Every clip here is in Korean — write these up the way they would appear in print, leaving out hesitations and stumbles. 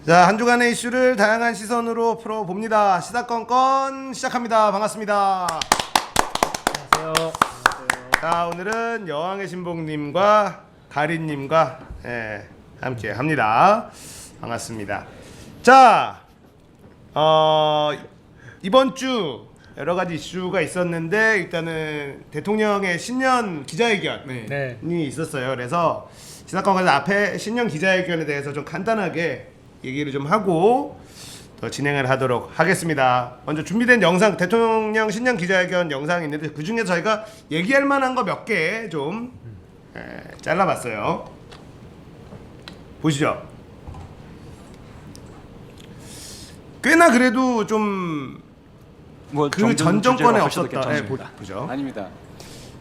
자, 한 주간의 이슈를 다양한 시선으로 풀어봅니다. 시사건건 시작합니다. 반갑습니다. 안녕하세요. 자, 오늘은 여왕의 신봉님과 가린님과 함께 합니다. 반갑습니다. 자, 이번 주 여러 가지 이슈가 있었는데 일단은 대통령의 신년 기자회견이 네. 있었어요. 그래서 시사건건 앞에 신년 기자회견에 대해서 좀 간단하게 얘기를 좀 하고 더 진행을 하도록 하겠습니다. 먼저 준비된 영상, 대통령 신년 기자회견 영상이 있는데 그 중에 저희가 얘기할 만한 거 몇 개 좀 잘라봤어요. 보시죠. 꽤나 그래도 좀 그 전 정권에 없었다. 보죠. 아닙니다.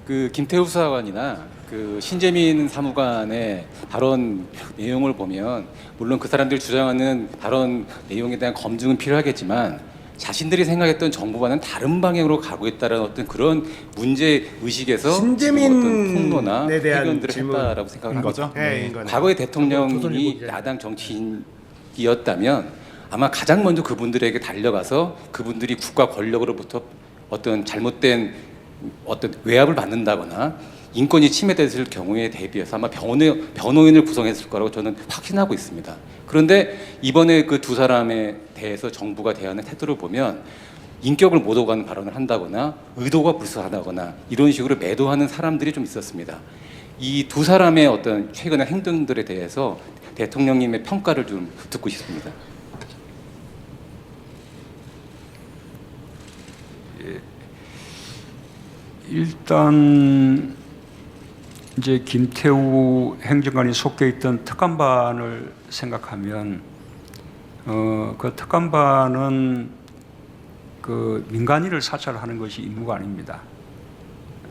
그 김태우 수사관이나 그 신재민 사무관의 발언 내용을 보면 물론 그 사람들이 주장하는 발언 내용에 대한 검증은 필요하겠지만 자신들이 생각했던 정부와는 다른 방향으로 가고 있다는 어떤 그런 문제 의식에서 신재민에 어떤 폭로나 대한 해견들을 했다라고 생각을 합니다. 네, 과거의 대통령이 야당 정치인이었다면 아마 가장 먼저 그분들에게 달려가서 그분들이 국가 권력으로부터 어떤 잘못된 어떤 외압을 받는다거나 인권이 침해됐을 경우에 대비해서 아마 변호인을 구성했을 거라고 저는 확신하고 있습니다. 그런데 이번에 그 두 사람에 대해서 정부가 대하는 태도를 보면 인격을 못 오가는 발언을 한다거나 의도가 불순하다거나 이런 식으로 매도하는 사람들이 좀 있었습니다. 이 두 사람의 어떤 최근의 행동들에 대해서 대통령님의 평가를 좀 듣고 싶습니다. 일단 이제 김태우 행정관이 속해 있던 특감반을 생각하면 그 특감반은 그 민간인을 사찰하는 것이 임무가 아닙니다.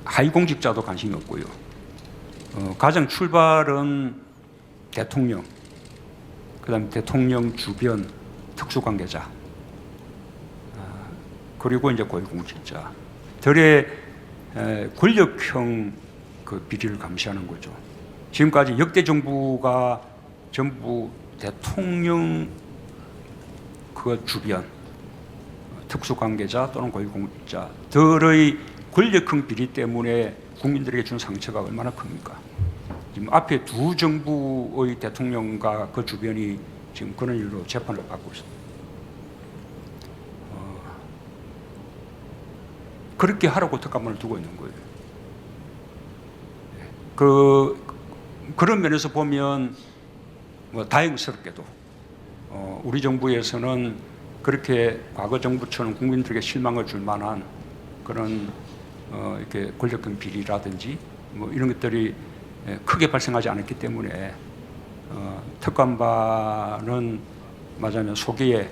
하위 공직자도 관심이 없고요. 가장 출발은 대통령, 그다음 대통령 주변 특수관계자, 그리고 이제 고위공직자 들의 권력형 그 비리를 감시하는 거죠. 지금까지 역대 정부가 전부 대통령 그 주변 특수관계자 또는 고위공직자들의 권력형 비리 때문에 국민들에게 준 상처가 얼마나 큽니까? 지금 앞에 두 정부의 대통령과 그 주변이 지금 그런 일로 재판을 받고 있습니다. 그렇게 하라고 특감반을 두고 있는 거예요. 그런 면에서 보면 뭐 다행스럽게도 우리 정부에서는 그렇게 과거 정부처럼 국민들에게 실망을 줄 만한 그런 이렇게 권력형 비리라든지 뭐 이런 것들이 크게 발생하지 않았기 때문에 특감반은 맞으면 소기의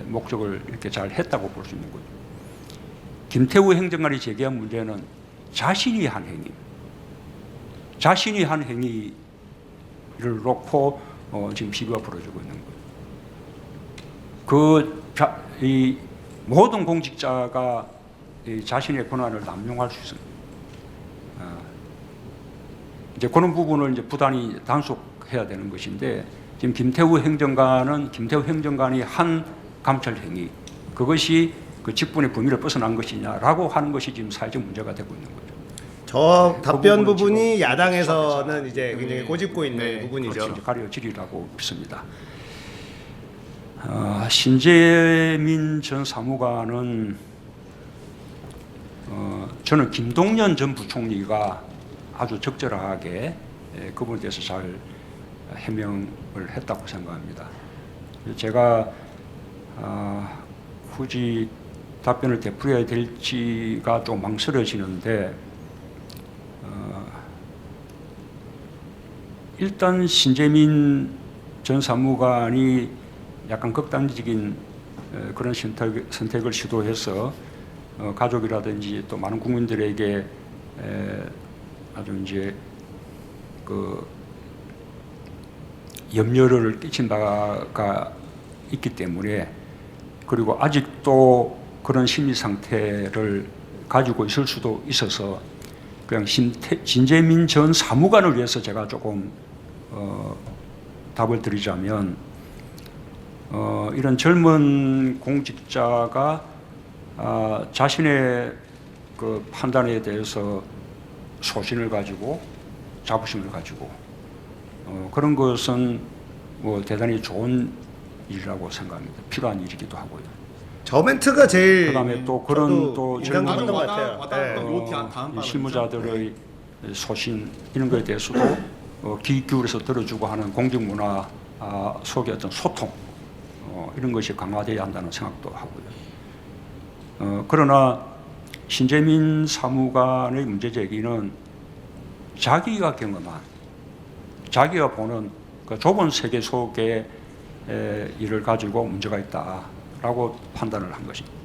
목적을 이렇게 잘 했다고 볼 수 있는 거죠. 김태우 행정관이 제기한 문제는 자신이 한 행위를 놓고 지금 시비가 벌어지고 있는 거예요. 이 모든 공직자가 이 자신의 권한을 남용할 수 있습니다. 이제 그런 부분을 이제 부단히 단속해야 되는 것인데 지금 김태우 행정관이 한 감찰 행위, 그것이 그 직분의 범위를 벗어난 것이냐라고 하는 것이 지금 사회적 문제가 되고 있는 거죠. 저 답변 부분이 야당에서는 이제 굉장히 꼬집고 있는 부분이죠. 그렇죠. 가려지리라고 믿습니다. 신재민 전 사무관은 저는 김동연 전 부총리가 아주 적절하게 그 부분에 대해서 잘 해명을 했다고 생각합니다. 제가 굳이 답변을 되풀이해야 될지가 좀 망설여지는데 일단 신재민 전 사무관이 약간 극단적인 그런 선택을 시도해서 가족이라든지 또 많은 국민들에게 아주 이제 그 염려를 끼친 바가 있기 때문에, 그리고 아직도 그런 심리 상태를 가지고 있을 수도 있어서 그냥 신재민 전 사무관을 위해서 제가 조금 답을 드리자면 이런 젊은 공직자가 자신의 그 판단에 대해서 소신을 가지고 자부심을 가지고 그런 것은 뭐 대단히 좋은 일이라고 생각합니다. 필요한 일이기도 하고요. 저 멘트가 제일 그다음에 또 그런 또 인상 젊은 깊었던 것 같아요. 이 실무자들의 소신 이런 것에 대해서도 귀 기울여서 들어주고 하는 공직 문화 속의 어떤 소통 이런 것이 강화되어야 한다는 생각도 하고요. 그러나 신재민 사무관의 문제 제기는 자기가 경험한 자기가 보는 그 좁은 세계 속의 일을 가지고 문제가 있다라고 판단을 한 것입니다.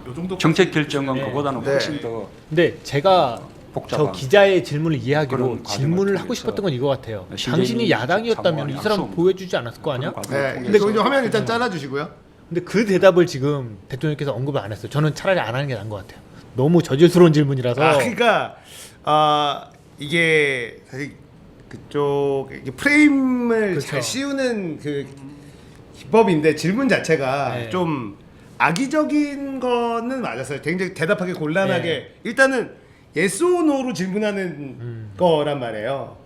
요 정도 정책 결정은 네. 그보다는 네. 훨씬 더 근데 제가 복잡한 저 기자의 질문을 이해하기로 그런 질문을 과정을 하고 통해서 싶었던 건 이거 같아요. 신재민 당신이 야당이었다면 사무관이 이 사람 약속 보여주지 않았을 거 아니야? 그런 과정을 네. 통해서 근데 거기 좀 화면 일단 잘라주시고요. 근데 그 대답을 지금 대통령께서 언급을 안 했어요. 저는 차라리 안 하는 게 나은 것 같아요. 너무 저질스러운 질문이라서. 그러니까 이게 사실 그쪽 이게 프레임을 그렇죠. 잘 씌우는 그 기법인데 질문 자체가 네. 좀 악의적인 거는 맞았어요. 굉장히 대답하기 곤란하게 네. 일단은 yes or no로 질문하는 거란 말이에요.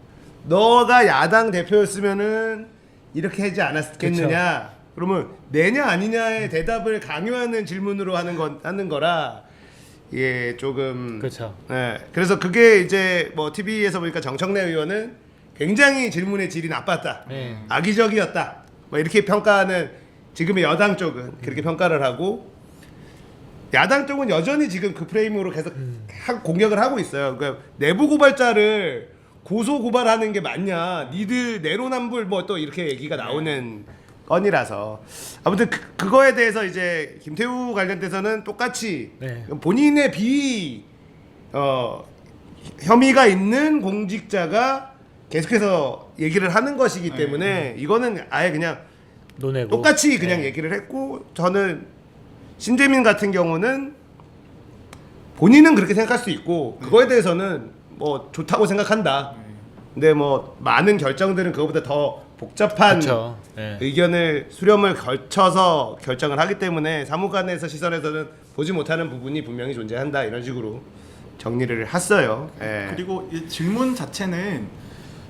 너가 야당 대표였으면은 이렇게 하지 않았겠느냐? 그러면 내냐 아니냐의 대답을 강요하는 질문으로 하는 거라 예 조금 그렇죠. 네, 그래서 그게 이제 뭐 TV에서 보니까 정청래 의원은 굉장히 질문의 질이 나빴다, 네. 악의적이었다, 뭐 이렇게 평가하는 지금의 여당 쪽은 그렇게 평가를 하고 야당 쪽은 여전히 지금 그 프레임으로 계속 공격을 하고 있어요. 그러니까 내부 고발자를 고소 고발하는 게 맞냐? 니들 내로남불 뭐 또 이렇게 얘기가 나오는 건이라서 아무튼 그거에 대해서 이제 김태우 관련돼서는 똑같이 네. 본인의 혐의가 있는 공직자가 계속해서 얘기를 하는 것이기 때문에 이거는 아예 그냥 논외고. 똑같이 그냥 네. 얘기를 했고 저는 신재민 같은 경우는 본인은 그렇게 생각할 수 있고 그거에 대해서는 뭐 좋다고 생각한다. 근데 뭐 많은 결정들은 그거보다 더 복잡한 그렇죠. 네. 의견을 수렴을 거쳐서 결정을 하기 때문에 사무관에서 시설에서는 보지 못하는 부분이 분명히 존재한다 이런 식으로 정리를 했어요. 예. 그리고 이 질문 자체는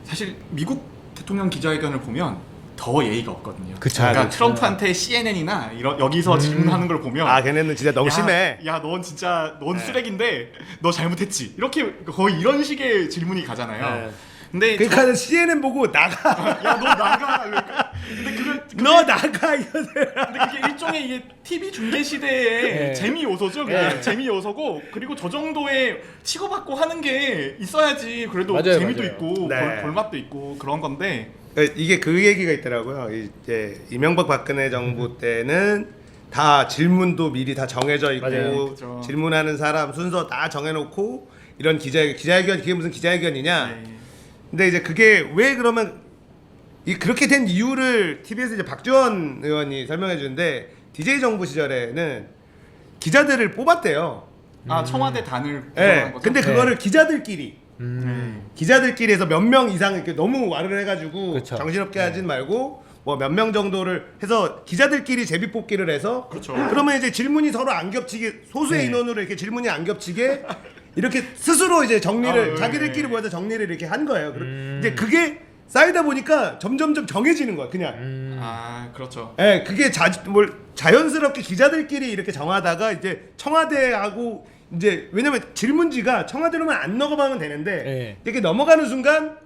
사실 미국 대통령 기자회견을 보면 더 예의가 없거든요. 그쵸. 그러니까 그쵸. 트럼프한테 CNN이나 여기서 질문하는 걸 보면 걔네는 진짜 너무 심해. 넌 진짜 넌 쓰레기인데 너 잘못했지. 이렇게 거의 이런 식의 질문이 가잖아요. 네. 근데 그러니까 CNN 보고 나가. 야 너 나가. 그러니까. 근데 너 나가 이거는. 근데 그게 일종의 이게 TV 중계 시대의 네. 재미 요소죠. 그냥 네. 재미 요소고 그리고 저 정도의 치고받고 하는 게 있어야지 그래도 맞아요, 재미도 맞아요. 있고 네. 볼맛도 있고 그런 건데 이게 그 얘기가 있더라고요. 이제 이명박 박근혜 정부 때는 다 질문도 미리 다 정해져 있고 맞아요. 그죠. 질문하는 사람 순서 다 정해놓고 이런 기자회견 그게 무슨 기자회견이냐? 네. 근데 이제 그게 왜 그러면 그렇게 된 이유를 TV에서 이제 박지원 의원이 설명해 주는데 DJ 정부 시절에는 기자들을 뽑았대요. 청와대 단을 예. 구성한 거죠. 근데 네. 그거를 기자들끼리 기자들끼리 해서 몇 명 이상 이렇게 너무 와르르 해가지고 그쵸. 정신없게 하진 말고 뭐 몇 명 정도를 해서 기자들끼리 제비 뽑기를 해서 그렇죠. 그러면 이제 질문이 서로 안 겹치게 소수의 네. 인원으로 이렇게 질문이 안 겹치게 이렇게 스스로 이제 정리를 네. 자기들끼리 모여서 정리를 이렇게 한 거예요. 이제 그게 쌓이다 보니까 점점점 정해지는 거야 그냥. 그렇죠. 예, 그게 자연스럽게 기자들끼리 이렇게 정하다가 이제 청와대하고 이제 왜냐면 질문지가 청와대로만 안 넘어가면 되는데 네. 이렇게 넘어가는 순간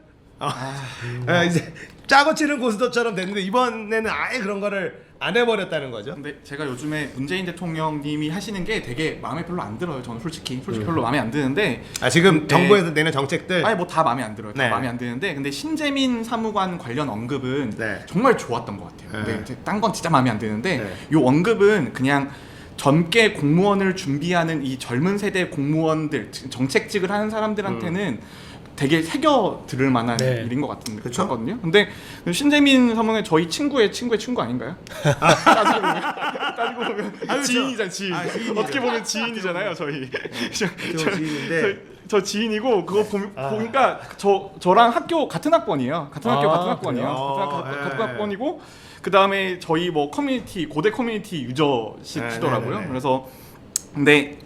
이제 짜고 치는 고스톱처럼 됐는데 이번에는 아예 그런 거를 안 해버렸다는 거죠. 근데 제가 요즘에 문재인 대통령님이 하시는 게 되게 마음에 별로 안 들어요. 저는 솔직히 별로 마음에 안 드는데 지금 네. 정부에서 내는 정책들 아니 뭐 다 마음에 안 들어요. 다 네. 마음에 안 드는데 근데 신재민 사무관 관련 언급은 네. 정말 좋았던 것 같아요. 네. 근데 딴 건 진짜 마음에 안 드는데 네. 요 언급은 그냥 젊게 공무원을 준비하는 이 젊은 세대 공무원들 정책직을 하는 사람들한테는 되게 새겨 들을 만한 네. 일인 것 같은 그쵸? 거거든요. 근데 신재민 사무관 저희 친구의 친구 아닌가요? 따지고 보면 지인이잖아 지인. 지인이죠. 어떻게 보면 지인이잖아요 저희. 지인인데 저 지인이고 그거 보니까 저랑 학교 같은 학번이에요. 같은 학번이에요. 그래요? 같은 학번이고 그 다음에 저희 뭐 커뮤니티 고대 커뮤니티 유저시더라고요. 네. 그래서 근데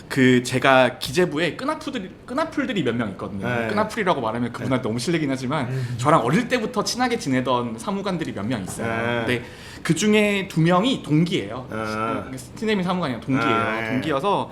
그 제가 기재부에 끈아풀들이 몇 명 있거든요. 네. 끈아풀이라고 말하면 그분한테 너무 실례긴 하지만 저랑 어릴 때부터 친하게 지내던 사무관들이 몇 명 있어요. 네. 근데 그 중에 2명이 동기예요. 네. 스티네미 사무관이랑 동기예요. 네. 동기여서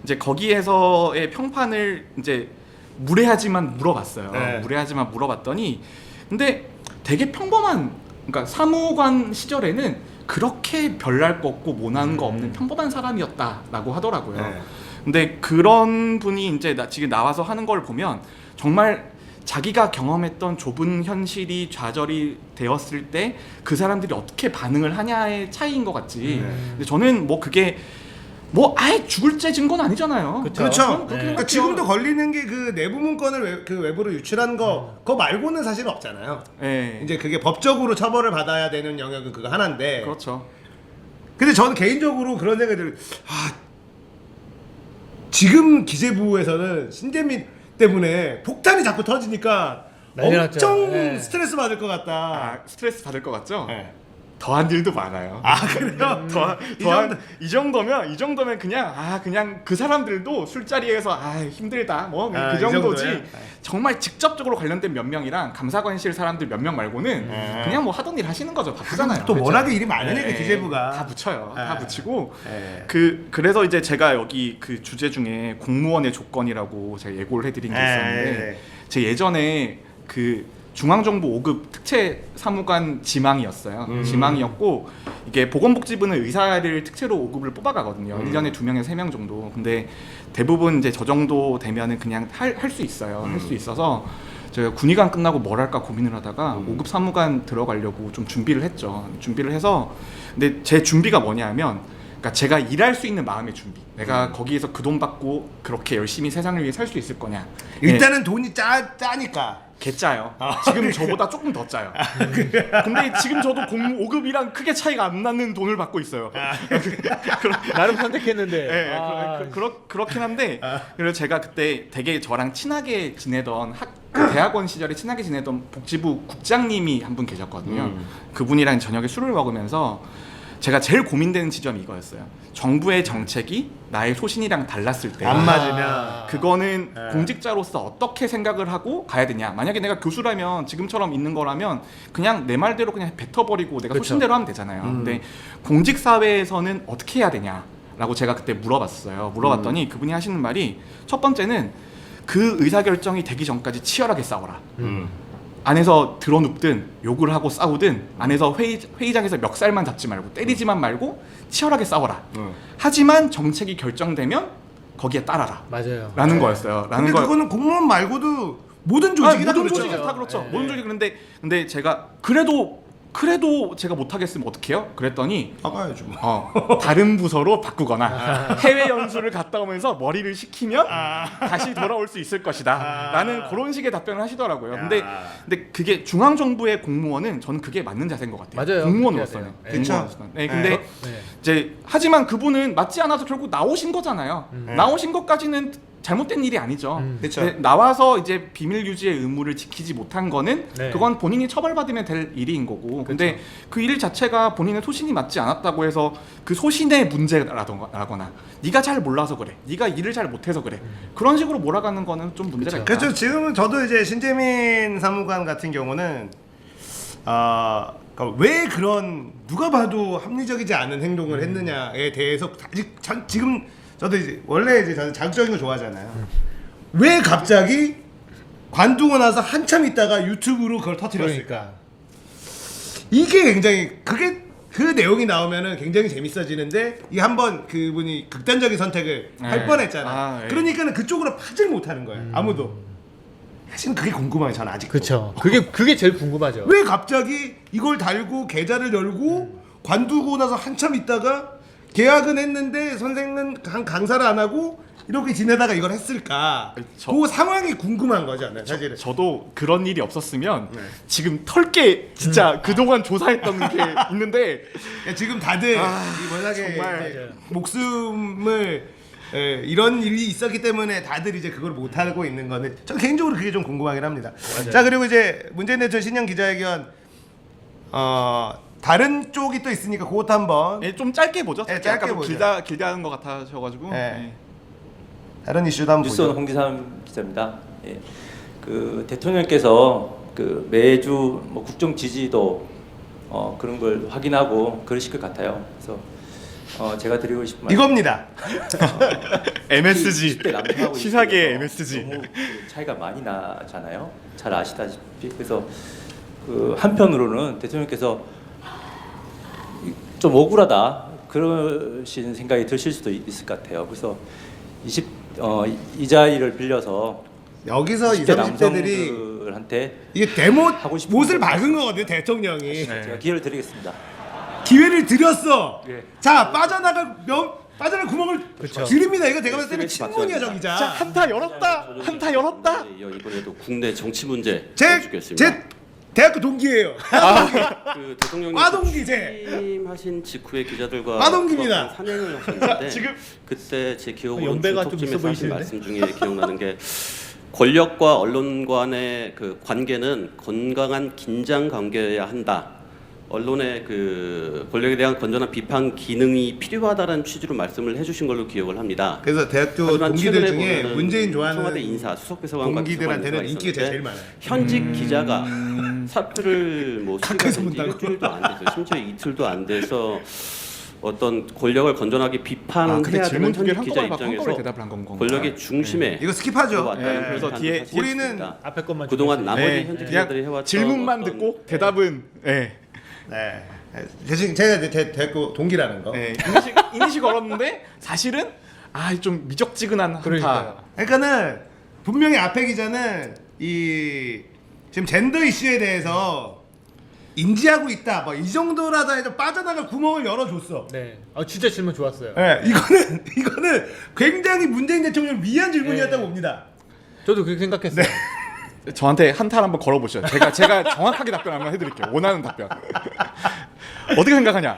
이제 거기에서의 평판을 이제 무례하지만 물어봤어요. 네. 무례하지만 물어봤더니 근데 되게 평범한, 그러니까 사무관 시절에는 그렇게 별날 거 없고 모난 거 없는 평범한 사람이었다라고 하더라고요. 네. 근데 그런 분이 이제 지금 나와서 하는 걸 보면 정말 자기가 경험했던 좁은 현실이 좌절이 되었을 때 그 사람들이 어떻게 반응을 하냐의 차이인 것 같지. 근데 저는 뭐 그게 뭐 아예 죽을 죄 증거는 아니잖아요. 그렇죠. 그렇게 그러니까 지금도 걸리는 게 그 내부 문건을 그 외부로 유출한 그거 말고는 사실 없잖아요. 네. 이제 그게 법적으로 처벌을 받아야 되는 영역은 그거 하나인데. 그렇죠. 근데 저는 개인적으로 그런 생각이 들어요. 지금 기재부에서는 신재민 때문에 폭탄이 자꾸 터지니까 난리 났죠. 엄청 네. 스트레스 받을 것 같다. 아, 스트레스 받을 것 같죠? 네. 더한 일도 많아요. 아 그래요? 이 정도면 그냥 그 사람들도 술자리에서 힘들다 뭐 그 이 정도지. 정도예요? 정말 직접적으로 관련된 몇 명이랑 감사관실 사람들 몇 명 말고는 그냥 뭐 하던 일 하시는 거죠. 바쁘잖아요. 또 그렇죠? 워낙에 일이 많으니까 네, 기재부가 다 붙여요. 다 네. 붙이고 네. 그래서 이제 제가 여기 그 주제 중에 공무원의 조건이라고 제가 예고를 해드린 게 있었는데 제 예전에 그 중앙정부 5급 특채 사무관 지망이었어요. 지망이었고 이게 보건복지부는 의사를 특채로 5급을 뽑아가거든요. 1년에 2명에서 3명 정도. 근데 대부분 이제 저 정도 되면은 그냥 할 수 있어요. 할 수 있어서 제가 군의관 끝나고 뭘 할까 고민을 하다가 5급 사무관 들어가려고 좀 준비를 했죠. 준비를 해서 근데 제 준비가 뭐냐면 그러니까 제가 일할 수 있는 마음의 준비. 내가 거기에서 그 돈 받고 그렇게 열심히 세상을 위해 살 수 있을 거냐. 일단은 돈이 짜니까 개짜요. 지금 저보다 조금 더 짜요. 근데 지금 저도 5급이랑 크게 차이가 안 나는 돈을 받고 있어요. 나름 선택했는데. 네, 그렇긴 한데 그래서 제가 그때 되게 저랑 친하게 지내던 그 대학원 시절에 친하게 지내던 복지부 국장님이 한 분 계셨거든요. 그분이랑 저녁에 술을 먹으면서 제가 제일 고민되는 지점이 이거였어요. 정부의 정책이 나의 소신이랑 달랐을 때 안 맞으면 그거는 공직자로서 어떻게 생각을 하고 가야 되냐. 만약에 내가 교수라면 지금처럼 있는 거라면 그냥 내 말대로 그냥 뱉어버리고 내가 그쵸. 소신대로 하면 되잖아요. 근데 공직사회에서는 어떻게 해야 되냐라고 제가 그때 물어봤어요. 물어봤더니 그분이 하시는 말이 첫 번째는 그 의사결정이 되기 전까지 치열하게 싸워라. 안에서 드러눕든 욕을 하고 싸우든 안에서 회의장에서 멱살만 잡지 말고 때리지만 말고 치열하게 싸워라. 하지만 정책이 결정되면 거기에 따라라. 맞아요. 라는 거였어요. 근데 그거는 공무원 말고도 모든 조직이 다 모든 그렇죠. 조직이 다 그렇죠. 네. 모든 조직이 근데 제가 그래도 제가 못하겠으면 어떡해요? 그랬더니 나가야죠 뭐. 다른 부서로 바꾸거나 해외 연수를 갔다 오면서 머리를 식히면 다시 돌아올 수 있을 것이다 라는 그런 식의 답변을 하시더라고요. 근데 그게 중앙정부의 공무원은 저는 그게 맞는 자세인 것 같아요. 맞아요. 공무원으로서는. 그렇게 해야 돼요. 공무원으로서는. 네, 근데 네. 이제 하지만 그분은 맞지 않아서 결국 나오신 거잖아요. 나오신 것까지는 잘못된 일이 아니죠. 그쵸. 근데 나와서 이제 비밀 유지의 의무를 지키지 못한 거는 네. 그건 본인이 처벌받으면 될 일인 거고. 근데 그 일 자체가 본인의 소신이 맞지 않았다고 해서 그 소신의 문제라거나 네가 잘 몰라서 그래, 네가 일을 잘 못해서 그래, 그런 식으로 몰아가는 거는 좀 문제가 있다. 그렇죠. 지금은 저도 이제 신재민 사무관 같은 경우는 그러니까 왜 그런 누가 봐도 합리적이지 않은 행동을 했느냐에 대해서 아직 지금 저도 이제 원래 이제 저는 자극적인 거 좋아하잖아요. 왜 갑자기 관두고 나서 한참 있다가 유튜브로 그걸 터뜨렸을까? 그러니까. 이게 굉장히 그 내용이 나오면은 굉장히 재밌어지는데 이 한번 그분이 극단적인 선택을 할 뻔했잖아요. 예. 그러니까는 그쪽으로 파질 못하는 거예요. 아무도. 사실은 그게 궁금해요. 저는 아직도. 그렇죠. 그게 제일 궁금하죠. 왜 갑자기 이걸 달고 계좌를 열고 관두고 나서 한참 있다가 계약은 했는데 선생은 강사를 안 하고 이렇게 지내다가 이걸 했을까? 그 상황이 궁금한 거죠, 사실은. 저도 그런 일이 없었으면 지금 털게 진짜 그동안 조사했던 게 있는데 지금 다들 이 워낙에 정말. 이제 목숨을 이런 일이 있었기 때문에 다들 이제 그걸 못 하고 있는 거는 저 개인적으로 그게 좀 궁금하긴 합니다. 자, 그리고 이제 문재인 대통령 신년 기자회견 다른 쪽이 또 있으니까 그것도 한번 예, 좀 짧게 보죠. 네, 짧게 아까 좀 보죠. 길다 한 것 같아셔가지고. 네. 예. 다른 이슈도 한번 뉴스원 보죠. 홍기삼 기자입니다. 예. 그 대통령께서 그 매주 뭐 국정 지지도 그런 걸 확인하고 그러실 것 같아요. 그래서 제가 드리고 싶은 말씀, 이겁니다. MSG 20대 남성하고 시사계 20대에서 MSG. 너무 그 차이가 많이 나잖아요. 잘 아시다시피. 그래서 그 한편으로는 대통령께서 좀 억울하다 그러신 생각이 드실 수도 있을 것 같아요. 그래서 이 자리를 빌려서 여기서 20, 20대 30대들이 남성들한테 이게 데모 하고 싶은 못을 거 박은 거거든요, 대통령이. 제가 기회를 드리겠습니다. 기회를 드렸어. 예. 자, 빠져나갈 구멍을 그쵸. 드립니다. 이거 내가 봤을 때는 스트레스 친문이야, 저 받습니다. 기자. 자, 한타 열었다. 한타 열었다. 이번에도 국내 정치 문제 제 해주겠습니다. 대학교 동기예요. 그 대통령님 마동기 제. 취임하신 직후에 기자들과 마동기입니다. 산행을 하셨는데 지금 그때 제 기억으로 연배가 좀 있어 중턱집에서 하신 보이시는데? 말씀 중에 기억나는 게 권력과 언론 간의 그 관계는 건강한 긴장 관계여야 한다. 언론의 그 권력에 대한 건전한 비판 기능이 필요하다는 취지로 말씀을 해주신 걸로 기억을 합니다. 그래서 대학교 하지만 동기들 최근에 중에 보면은 문재인 좋아하는 청와대 인사, 수석비서관 같은 동기들한테는 인기가 제일 많아요. 현직 기자가 사표를 뭐 각하에서 수리가 문다고? 일주일도 안 돼서 심지어 이틀도 안 돼서 어떤 권력을 건전하게 아, 비판해야 근데 질문 되는 두 개를 현직 기자 한꺼번에 받고 한꺼번에 입장에서 대답을 한 건가요? 권력의 중심에 이거 스킵하죠. 들어왔다는 예. 그래서 비판도 뒤에 사실 우리는 있습니다. 앞에 것만 그동안 좀 나머지 네, 현직 그냥 기자들이 해왔던 질문만 어떤 듣고 대답은 예. 네. 대신 제가 대학교 동기라는 거. 예. 이니시 걸었는데 사실은 좀 미적지근한 한타. 그러니까요. 그러니까는 분명히 앞에 기자는 이 지금 젠더 이슈에 대해서 인지하고 있다. 뭐 이 정도라도 해도 빠져나갈 구멍을 열어줬어. 네. 진짜 질문 좋았어요. 네, 이거는 굉장히 문재인 대통령을 위한 질문이었다고 네. 봅니다. 저도 그렇게 생각했어요. 저한테 한타를 한번 걸어보시죠. 제가 정확하게 답변 한번 해드릴게요. 원하는 답변. 어떻게 생각하냐?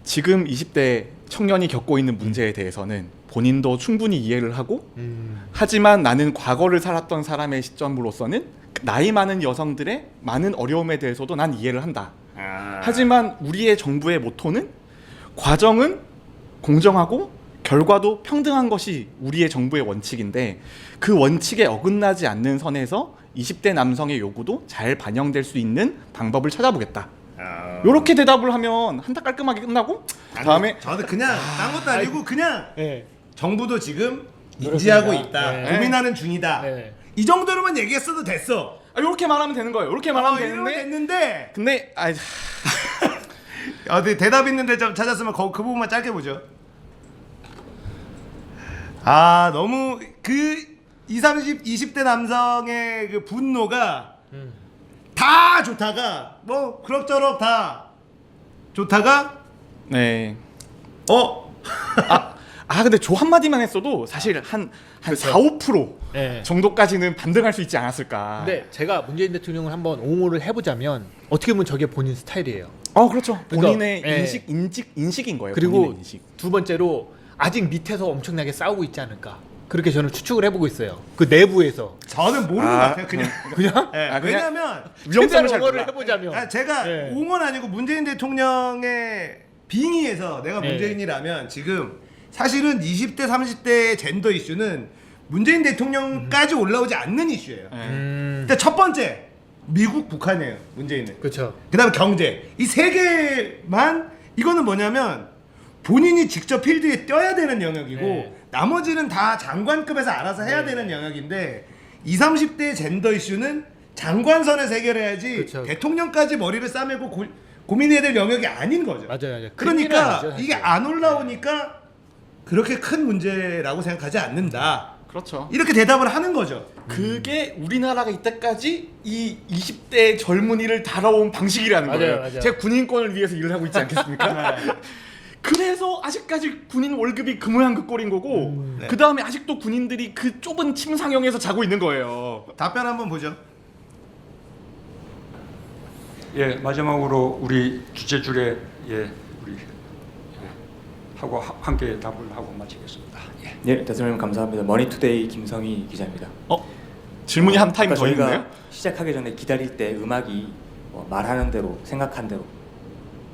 지금 20대 청년이 겪고 있는 문제에 대해서는 본인도 충분히 이해를 하고 하지만 나는 과거를 살았던 사람의 시점으로서는 나이 많은 여성들의 많은 어려움에 대해서도 난 이해를 한다. 하지만 우리의 정부의 모토는 과정은 공정하고 결과도 평등한 것이 우리의 정부의 원칙인데 그 원칙에 어긋나지 않는 선에서 20대 남성의 요구도 잘 반영될 수 있는 방법을 찾아보겠다. 이렇게 대답을 하면 한타 깔끔하게 끝나고 다음에 저는 그냥 딴 것도 아니고 그냥 네. 정부도 지금 인지하고 그렇습니다. 있다. 네. 고민하는 중이다. 네. 이 정도로만 얘기했어도 됐어. 이렇게 말하면 되는 거예요. 이렇게 말하면 이러면 되는데 됐는데 근데 어디 대답 있는데 좀 찾았으면 그 부분만 짧게 보죠. 너무 그 20, 30, 20대 남성의 그 분노가 다 좋다가 뭐 그럭저럭 다 좋다가 네. 어 근데 조 한마디만 했어도 사실 한 4, 5% 네. 정도까지는 반등할 수 있지 않았을까. 근데 제가 문재인 대통령을 한번 옹호를 해보자면 어떻게 보면 저게 본인 스타일이에요. 그렇죠. 그러니까, 본인의 예. 인식인 거예요. 그리고 본인의 인식. 두 번째로 아직 밑에서 엄청나게 싸우고 있지 않을까. 그렇게 저는 추측을 해보고 있어요. 그 내부에서. 저는 모르는 것 같아요. 그냥 그냥 예, 그냥 왜냐면 위험성을 최대한 잘 옹호를 몰라. 해보자면. 제가 네. 옹호는 아니고 문재인 대통령의 빙의에서 내가 네. 문재인이라면 지금 사실은 20대 30대의 젠더 이슈는 문재인 대통령까지 올라오지 않는 이슈예요. 일단 첫 번째 미국 북한이에요. 문재인은. 그렇죠. 그다음에 경제. 이 세 개만 이거는 뭐냐면 본인이 직접 필드에 뛰어야 되는 영역이고 네. 나머지는 다 장관급에서 알아서 해야 되는 영역인데 20, 30대의 젠더 이슈는 장관선에서 해결해야지 그쵸. 대통령까지 머리를 싸매고 고민해야 될 영역이 아닌 거죠. 맞아요. 그러니까 아니죠, 사실. 이게 안 올라오니까 그렇게 큰 문제라고 생각하지 않는다. 그렇죠. 이렇게 대답을 하는 거죠. 그게 우리나라가 이때까지 이 20대 젊은이를 다뤄온 방식이라는 맞아요, 거예요. 맞아요. 제가 군인권을 위해서 일을 하고 있지 않겠습니까? 그래서 아직까지 군인 월급이 그 모양 그 꼴인 거고 네. 그 다음에 아직도 군인들이 그 좁은 침상형에서 자고 있는 거예요. 답변 한번 보죠. 예, 마지막으로 우리 주제줄에 우리 하고 함께 답을 하고 마치겠습니다. 예. 네, 대통령 감사합니다. 머니투데이 김성희 기자입니다. 질문이 한 타임 아까 더 저희가 있네요. 시작하기 전에 기다릴 때 음악이 말하는 대로 생각한 대로.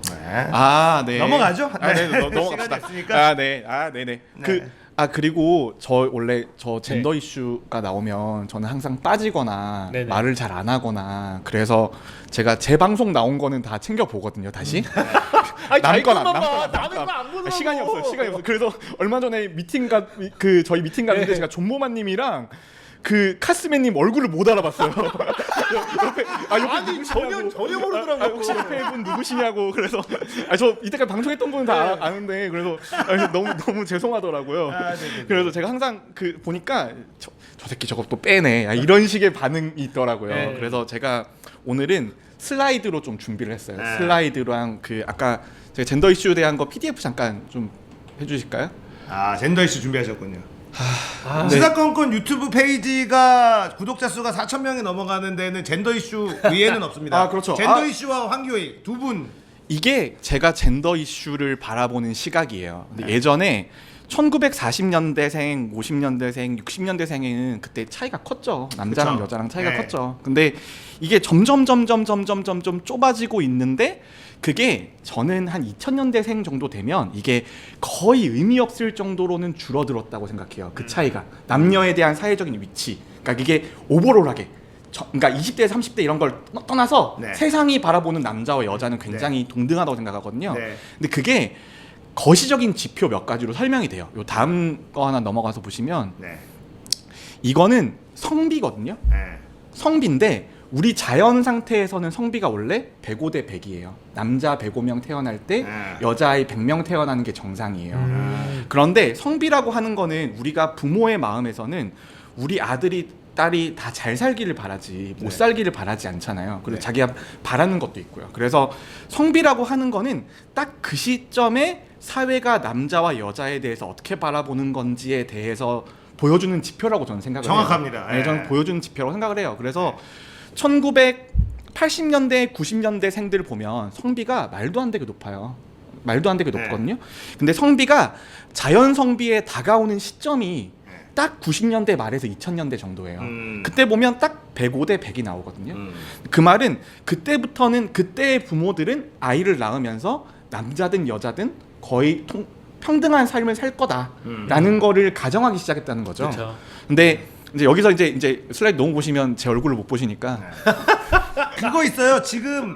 네. 아, 네. 넘어가죠? 네, 네. 넘어갑시다. 시간이 없으니까. 아, 네. 아, 네네. 네. 그리고 원래 젠더 이슈가 나오면 저는 항상 빠지거나 네네. 말을 잘 안 하거나 그래서 제가 제 방송 나온 거는 다 챙겨 보거든요. 다시. 자기 남 것만 남 봐. 남 남의 거안 보는 시간이 없어요. 그래서 얼마 전에 저희 미팅 갔는데 네. 제가 존모만님이랑 그 카스맨님 얼굴을 못 알아봤어요. 옆에 아니, 누구시냐고. 전혀 모르더라고요. 혹시 옆에 분 누구시냐고. 그래서 저 이때까지 방송했던 분은 다 아는데 그래서 너무 죄송하더라고요. 그래서 제가 항상 보니까 저 새끼 저거 또 빼네. 이런 식의 반응이 있더라고요. 네. 그래서 제가 오늘은 슬라이드로 좀 준비를 했어요. 네. 슬라이드랑 아까 제가 젠더 이슈에 대한 거 PDF 잠깐 좀 해주실까요? 아, 젠더 이슈 준비하셨군요. 아, 시사건건 유튜브 페이지가 구독자 수가 4,000명이 넘어가는 데는 젠더 이슈 위에는 없습니다. 아, 그렇죠. 젠더 이슈와 황교익 두 분. 이게 제가 젠더 이슈를 바라보는 시각이에요. 근데 예전에 1940년대생, 50년대생, 60년대생에는 그때 차이가 컸죠. 남자랑 그쵸. 여자랑 차이가 네. 컸죠. 근데 이게 점점 좁아지고 있는데 그게 저는 한 2000년대생 정도 되면 이게 거의 의미 없을 정도로는 줄어들었다고 생각해요. 그 차이가 남녀에 대한 사회적인 위치. 그러니까 이게 오버롤하게 그러니까 20대, 30대 이런 걸 떠나서 네. 세상이 바라보는 남자와 여자는 굉장히 동등하다고 생각하거든요. 네. 근데 그게 거시적인 지표 몇 가지로 설명이 돼요. 요 다음 거 하나 넘어가서 보시면 네. 이거는 성비거든요. 네. 성비인데 우리 자연 상태에서는 성비가 원래 105대 100이에요. 남자 105명 태어날 때 여자아이 100명 태어나는 게 정상이에요. 그런데 성비라고 하는 거는 우리가 부모의 마음에서는 우리 아들이 딸이 다 잘 살기를 바라지 못 살기를 바라지 않잖아요. 그리고 자기가 바라는 것도 있고요. 그래서 성비라고 하는 거는 딱 그 시점에 사회가 남자와 여자에 대해서 어떻게 바라보는 건지에 대해서 보여주는 지표라고 저는 생각을 정확합니다. 해요. 네, 저는 보여주는 지표라고 생각을 해요. 그래서 1980년대, 90년대 생들을 보면 성비가 말도 안 되게 높아요. 말도 안 되게 높거든요. 근데 성비가 자연 성비에 다가오는 시점이 딱 90년대 말에서 2000년대 정도예요. 그때 보면 딱 105대 100이 나오거든요. 그 말은 그때부터는 그때의 부모들은 아이를 낳으면서 남자든 여자든 거의 평등한 삶을 살 거다라는 거를 가정하기 시작했다는 거죠. 그렇죠. 근데 이제 여기서 이제 슬라이드 너무 보시면 제 얼굴을 못 보시니까 그거 있어요. 지금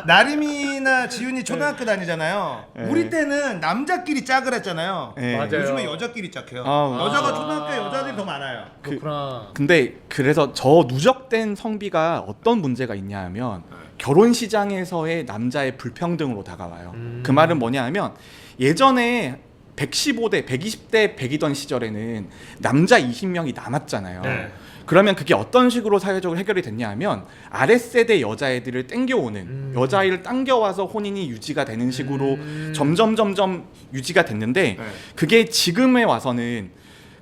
나림이나 지훈이 초등학교 다니잖아요. 네. 우리 때는 남자끼리 짝을 했잖아요. 네. 맞아요. 요즘에 여자끼리 짝해요. 아, 여자가 초등학교에 여자들이 더 많아요. 그렇구나. 근데 그래서 저 누적된 성비가 어떤 문제가 있냐 하면 결혼 시장에서의 남자의 불평등으로 다가와요. 그 말은 뭐냐 하면 예전에 115대, 120대 100이던 시절에는 남자 20명이 남았잖아요. 네. 그러면 그게 어떤 식으로 사회적으로 해결이 됐냐 하면 아랫세대 여자애들을 땡겨오는 여자아이를 당겨와서 혼인이 유지가 되는 식으로 점점 유지가 됐는데 그게 지금에 와서는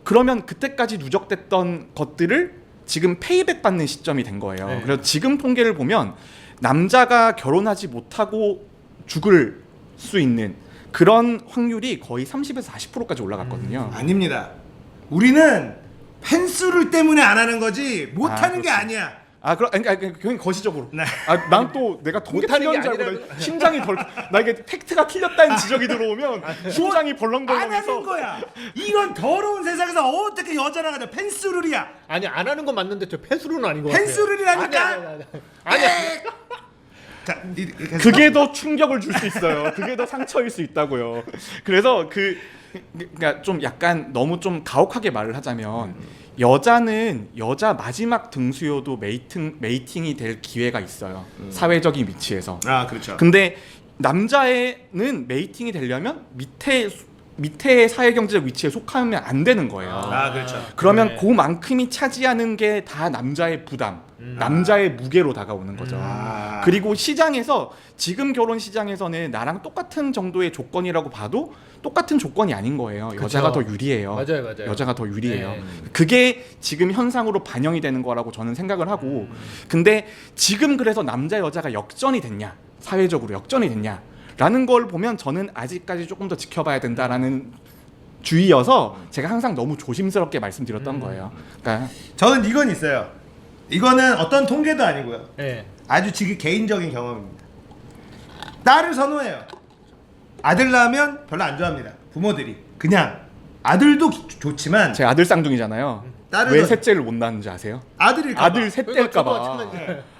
그러면 그때까지 누적됐던 것들을 지금 페이백 받는 시점이 된 거예요. 네. 그래서 지금 통계를 보면 남자가 결혼하지 못하고 죽을 수 있는 그런 확률이 거의 30에서 40%까지 올라갔거든요. 아닙니다. 우리는 펜스룰 때문에 안 하는 거지 못 하는 게 그렇지. 아니야. 그러니까 굉장히 거시적으로. 네. 난 또 내가 통계 못하는 게 틀렸는 줄 알고 아니라- 내가 심장이 나 이게 팩트가 틀렸다는 지적이 들어오면 심장이 안 벌렁벌렁해서 하는 거야. 이런 더러운 세상에서 어떻게 여자랑 하자. 펜스룰이야. 아니 안 하는 건 맞는데 저 펜스룰은 아닌 것 같아요. 펜스룰이라니까. 아니. 자, 이렇게 해서 그게 더 충격을 줄 수 있어요. 그게 더 상처일 수 있다고요. 그래서 그러니까 좀 약간 너무 좀 가혹하게 말을 하자면 여자는 여자 마지막 등수여도 메이팅이 될 기회가 있어요. 사회적인 위치에서. 아, 그렇죠. 근데 남자애는 메이팅이 되려면 밑에 사회경제적 위치에 속하면 안 되는 거예요. 아, 그렇죠. 그러면 네. 그만큼이 차지하는 게 다 남자의 부담, 남자의 무게로 다가오는 거죠. 그리고 시장에서 지금 결혼 시장에서는 나랑 똑같은 정도의 조건이라고 봐도 똑같은 조건이 아닌 거예요. 그쵸. 여자가 더 유리해요. 맞아요. 여자가 더 유리해요. 네. 그게 지금 현상으로 반영이 되는 거라고 저는 생각을 하고 근데 지금 그래서 남자 여자가 역전이 됐냐? 사회적으로 역전이 됐냐? 라는 걸 보면 저는 아직까지 조금 더 지켜봐야 된다라는 주의여서 제가 항상 너무 조심스럽게 말씀드렸던 거예요. 그러니까 저는 이건 있어요. 이거는 어떤 통계도 아니고요. 네. 아주 지금 개인적인 경험입니다. 딸을 선호해요. 아들 낳으면 별로 안 좋아합니다. 부모들이 그냥 아들도 좋지만 제 아들 쌍둥이잖아요. 딸을 왜 더- 셋째를 못 낳는지 아세요? 아들일까 아들 봐. 셋째일까봐.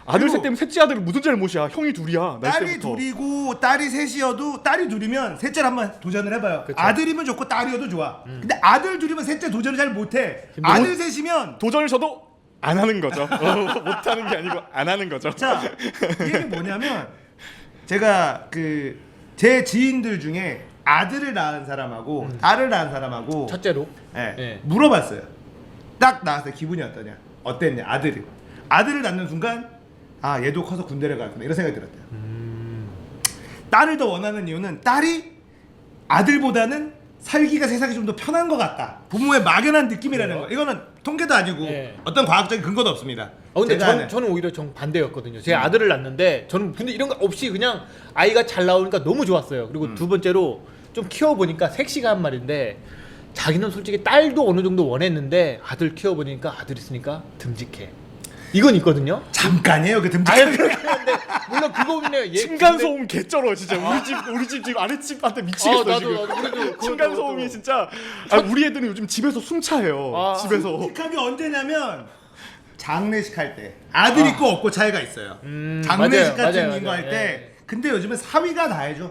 아들 그리고 셋째면 셋째 아들 무슨 잘못이야? 형이 둘이야. 날 딸이 때부터. 둘이고 딸이 셋이어도 딸이 둘이면 셋째를 한번 도전을 해봐요. 아들이면 좋고 딸이어도 좋아. 근데 아들 둘이면 셋째 도전을 잘 못해. 아들 셋이면 도전을 저도 안 하는 거죠. 못 하는 게 아니고 안 하는 거죠. 자 이게 뭐냐면 제가 그 제 지인들 중에 아들을 낳은 사람하고 딸을 낳은 사람하고 첫째로. 예, 예. 물어봤어요. 딱 나왔을 때 기분이 어떠냐? 어땠냐? 아들을 낳는 순간 아 얘도 커서 군대를 가구나 이런 생각이 들었대요. 딸을 더 원하는 이유는 딸이 아들보다는 살기가 세상이 좀 더 편한 것 같다. 부모의 막연한 느낌이라는 거. 이거는 통계도 아니고 예. 어떤 과학적인 근거도 없습니다. 근데 제가 아는. 저는 오히려 반대였거든요. 제 아들을 낳는데 저는 근데 이런 거 없이 그냥 아이가 잘 나오니까 너무 좋았어요. 그리고 두 번째로 좀 키워보니까 섹시가 한 말인데 자기는 솔직히 딸도 어느 정도 원했는데 아들 키워보니까 아들 있으니까 듬직해. 이건 있거든요. 잠깐이에요 그 아니 듬직한 그렇긴 한데 물론 그거는 얘 층간 소음 개쩔어 진짜. 우리 집 지금 아랫집한테 미치겠어 나도 지금. 그래도 층간 소음이 진짜. 우리 애들은 요즘 집에서 숨차요. 집에서. 듬직한 게 언제냐면 장례식 할 때 아들 있고 없고 차이가 있어요. 장례식 맞아요, 같은 맞아요, 거 할 맞아요. 때 근데 요즘은 사위가 다 해줘.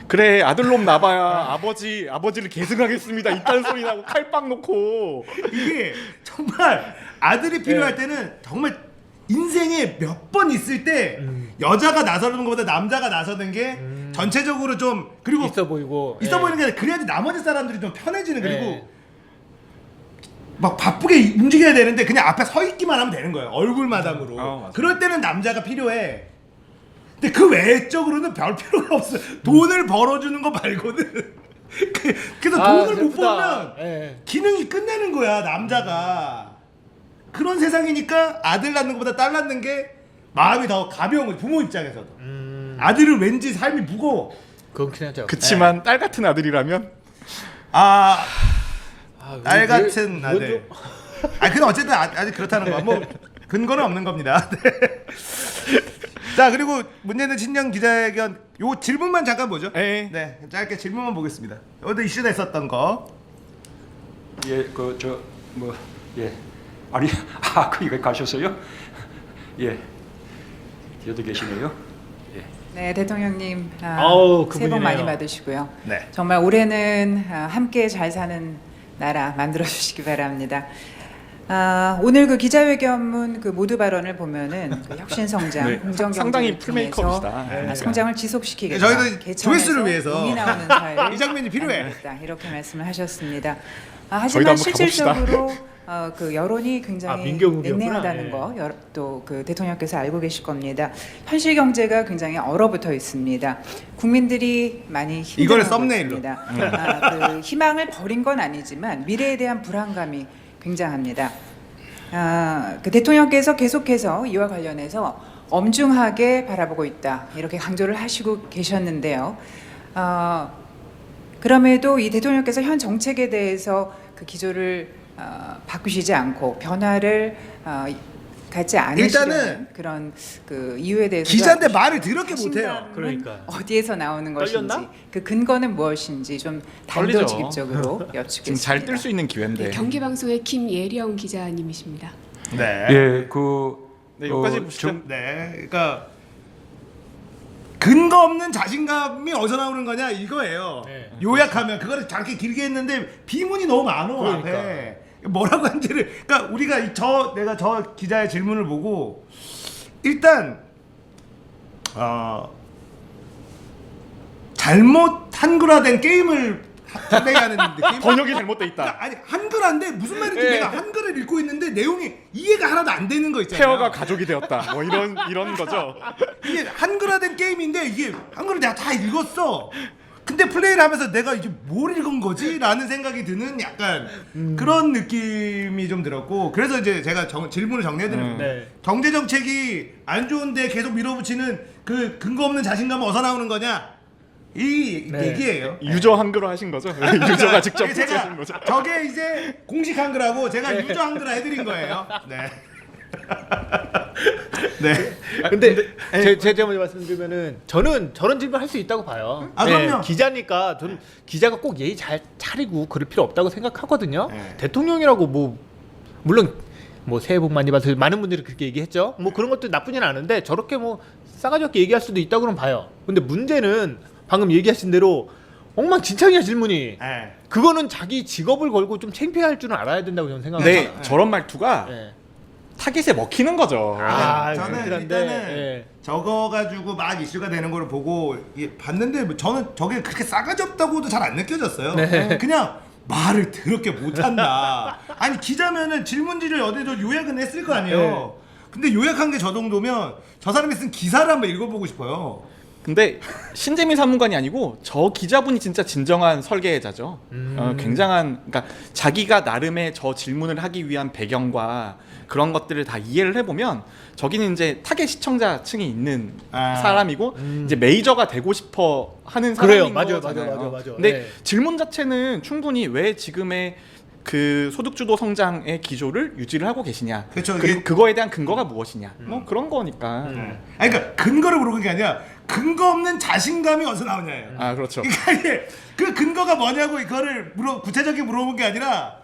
그래 아들놈 낳아봐야 아버지를 계승하겠습니다. 이딴 소리 나고 칼빵 놓고. 이게 정말 아들이 필요할 때는 정말 인생에 몇 번 있을 때 여자가 나서는 것보다 남자가 나서는 게 전체적으로 좀 그리고 있어 보이고 있어 예. 보이는 게 아니라 그래야지 나머지 사람들이 좀 편해지는 그리고 예. 막 바쁘게 움직여야 되는데 그냥 앞에 서 있기만 하면 되는 거예요. 얼굴 마담으로. 맞아. 그럴 때는 남자가 필요해. 근데 그 외적으로는 별 필요가 없어요. 돈을 벌어주는 거 말고는. 그래서 돈을 못 슬프다. 벌면 예. 기능이 끝나는 거야 남자가. 그런 세상이니까 아들 낳는 것보다 딸 낳는 게 마음이 더 가벼운 거지 부모 입장에서도. 아들은 왠지 삶이 무거워. 그렇긴 하죠. 그치만 딸 같은 아들이라면 딸 왜- 같은 이건 아들. 근데 어쨌든 아직 그렇다는 거. 뭐 근거는 없는 겁니다. 네. 자 그리고 문제는 신년 기자회견 요 질문만 잠깐 보죠. 네. 네, 짧게 질문만 보겠습니다. 어디 이슈됐었던 거. 예, 그 저 뭐 예. 아니 거기 가셨어요? 예. 뒤에도 계시네요. 예. 네, 대통령님 아우, 새해 복 그분이네요. 많이 받으시고요. 네. 정말 올해는 함께 잘 사는 나라 만들어 주시기 바랍니다. 오늘 그 기자회견문 그 모두 발언을 보면은 그 혁신 성장, 네, 공정 상당히 경제를 통해서 풀메이크업이시다. 성장을 지속시키겠다. 네, 저희도 개천에서 조회수를 위해서 용이 나오는 사회를 이 장면이 필요해. 만들겠다. 이렇게 말씀을 하셨습니다. 저희도 하지만 한번 실질적으로 그 여론이 아, 굉장히 민경욱이었구나. 냉랭하다는 예. 거 또 그 대통령께서 알고 계실 겁니다. 현실 경제가 굉장히 얼어붙어 있습니다. 국민들이 많이 이거를 힘들어하고 썸네일로. 있습니다. 그 희망을 버린 건 아니지만 미래에 대한 불안감이 굉장합니다. 그 대통령께서 계속해서 이와 관련해서 엄중하게 바라보고 있다 이렇게 강조를 하시고 계셨는데요. 그럼에도 이 대통령께서 현 정책에 대해서 그 기조를 바꾸시지 않고 변화를 갖지 않으시는 일단은 그런 그 이유에 대해서 기자인데 말을 더럽게 못해요. 그러니까. 어디에서 나오는 것인지 떨렸나? 그 근거는 무엇인지 좀 떨리죠. 단도직입적으로 여쭙겠습니다. 지금 잘 뜰 수 있는 기회인데. 네, 경기방송의 김예령 기자님이십니다. 네. 예, 그 네, 여기까지 보시죠. 네. 그러니까 근거 없는 자신감이 어디서 나오는 거냐 이거예요. 네. 요약하면 그거를 저렇게 길게 했는데 비문이 너무 많어 그러니까. 앞에. 뭐라고 한지를 그러니까 우리가 내가 저 기자의 질문을 보고 일단 잘못 한글화된 게임을 플레이하는 느낌. 번역이 잘못돼 있다. 그러니까 아니 한글화인데 무슨 말인지 예. 내가 한글을 읽고 있는데 내용이 이해가 하나도 안 되는 거 있잖아요. 페어가 가족이 되었다. 뭐 이런 거죠. 이게 한글화된 게임인데 이게 한글을 내가 다 읽었어. 근데 플레이를 하면서 내가 이제 뭘 읽은 거지? 라는 생각이 드는 약간 그런 느낌이 좀 들었고 그래서 이제 제가 질문을 정리해드립니다. 네. 경제정책이 안 좋은데 계속 밀어붙이는 그 근거 없는 자신감은 어디서 나오는 거냐? 이 네. 얘기예요. 유저 한글화 하신 거죠? 유저가 직접 이게 제가 하신 거죠? 저게 이제 공식 한글하고 제가 유저 한글화 해드린 거예요. 네. 네. 근데 제가 먼저 말씀드리면은 저는 저런 질문 할 수 있다고 봐요. 아, 그럼요. 기자니까 저는 기자가 꼭 예의 잘 차리고 그럴 필요 없다고 생각하거든요. 네. 대통령이라고 뭐 물론 뭐 새해 복 많이 받으세요. 많은 분들이 그렇게 얘기했죠. 뭐 그런 것도 나쁘진 않은데 저렇게 뭐 싸가지 없게 얘기할 수도 있다고는 봐요. 근데 문제는 방금 얘기하신 대로 엉망진창이야 질문이. 네. 그거는 자기 직업을 걸고 좀 창피할 줄은 알아야 된다고 저는 생각합니다. 네, 저런 말투가 네. 타겟에 먹히는 거죠. 저는 그렇긴 한데, 일단은 예. 저거 가지고 막 이슈가 되는 걸 보고 봤는데 뭐 저는 저게 그렇게 싸가지 없다고도 잘 안 느껴졌어요. 네. 그냥 말을 더럽게 못한다. 아니 기자면은 질문지를 어디서 요약은 했을 거 아니에요. 네. 근데 요약한 게 저 정도면 저 사람이 쓴 기사를 한번 읽어보고 싶어요. 근데 신재민 사무관이 아니고 저 기자분이 진짜 진정한 설계자죠. 굉장한, 그러니까 자기가 나름의 저 질문을 하기 위한 배경과 그런 것들을 다 이해를 해보면 저기는 이제 타겟 시청자층이 있는 사람이고 이제 메이저가 되고 싶어 하는 그래요. 사람인 맞아요, 거잖아요. 맞아요. 근데 네. 질문 자체는 충분히 왜 지금의 그 소득주도 성장의 기조를 유지를 하고 계시냐, 그렇죠. 그리고 이게- 그거에 대한 근거가 무엇이냐, 뭐 그런 거니까. 아니 그러니까 근거를 물어본 게 아니라 근거 없는 자신감이 어디서 나오냐예요. 아 그렇죠. 그러니까 이게 그 근거가 뭐냐고 이거를 구체적인 물어본 게 아니라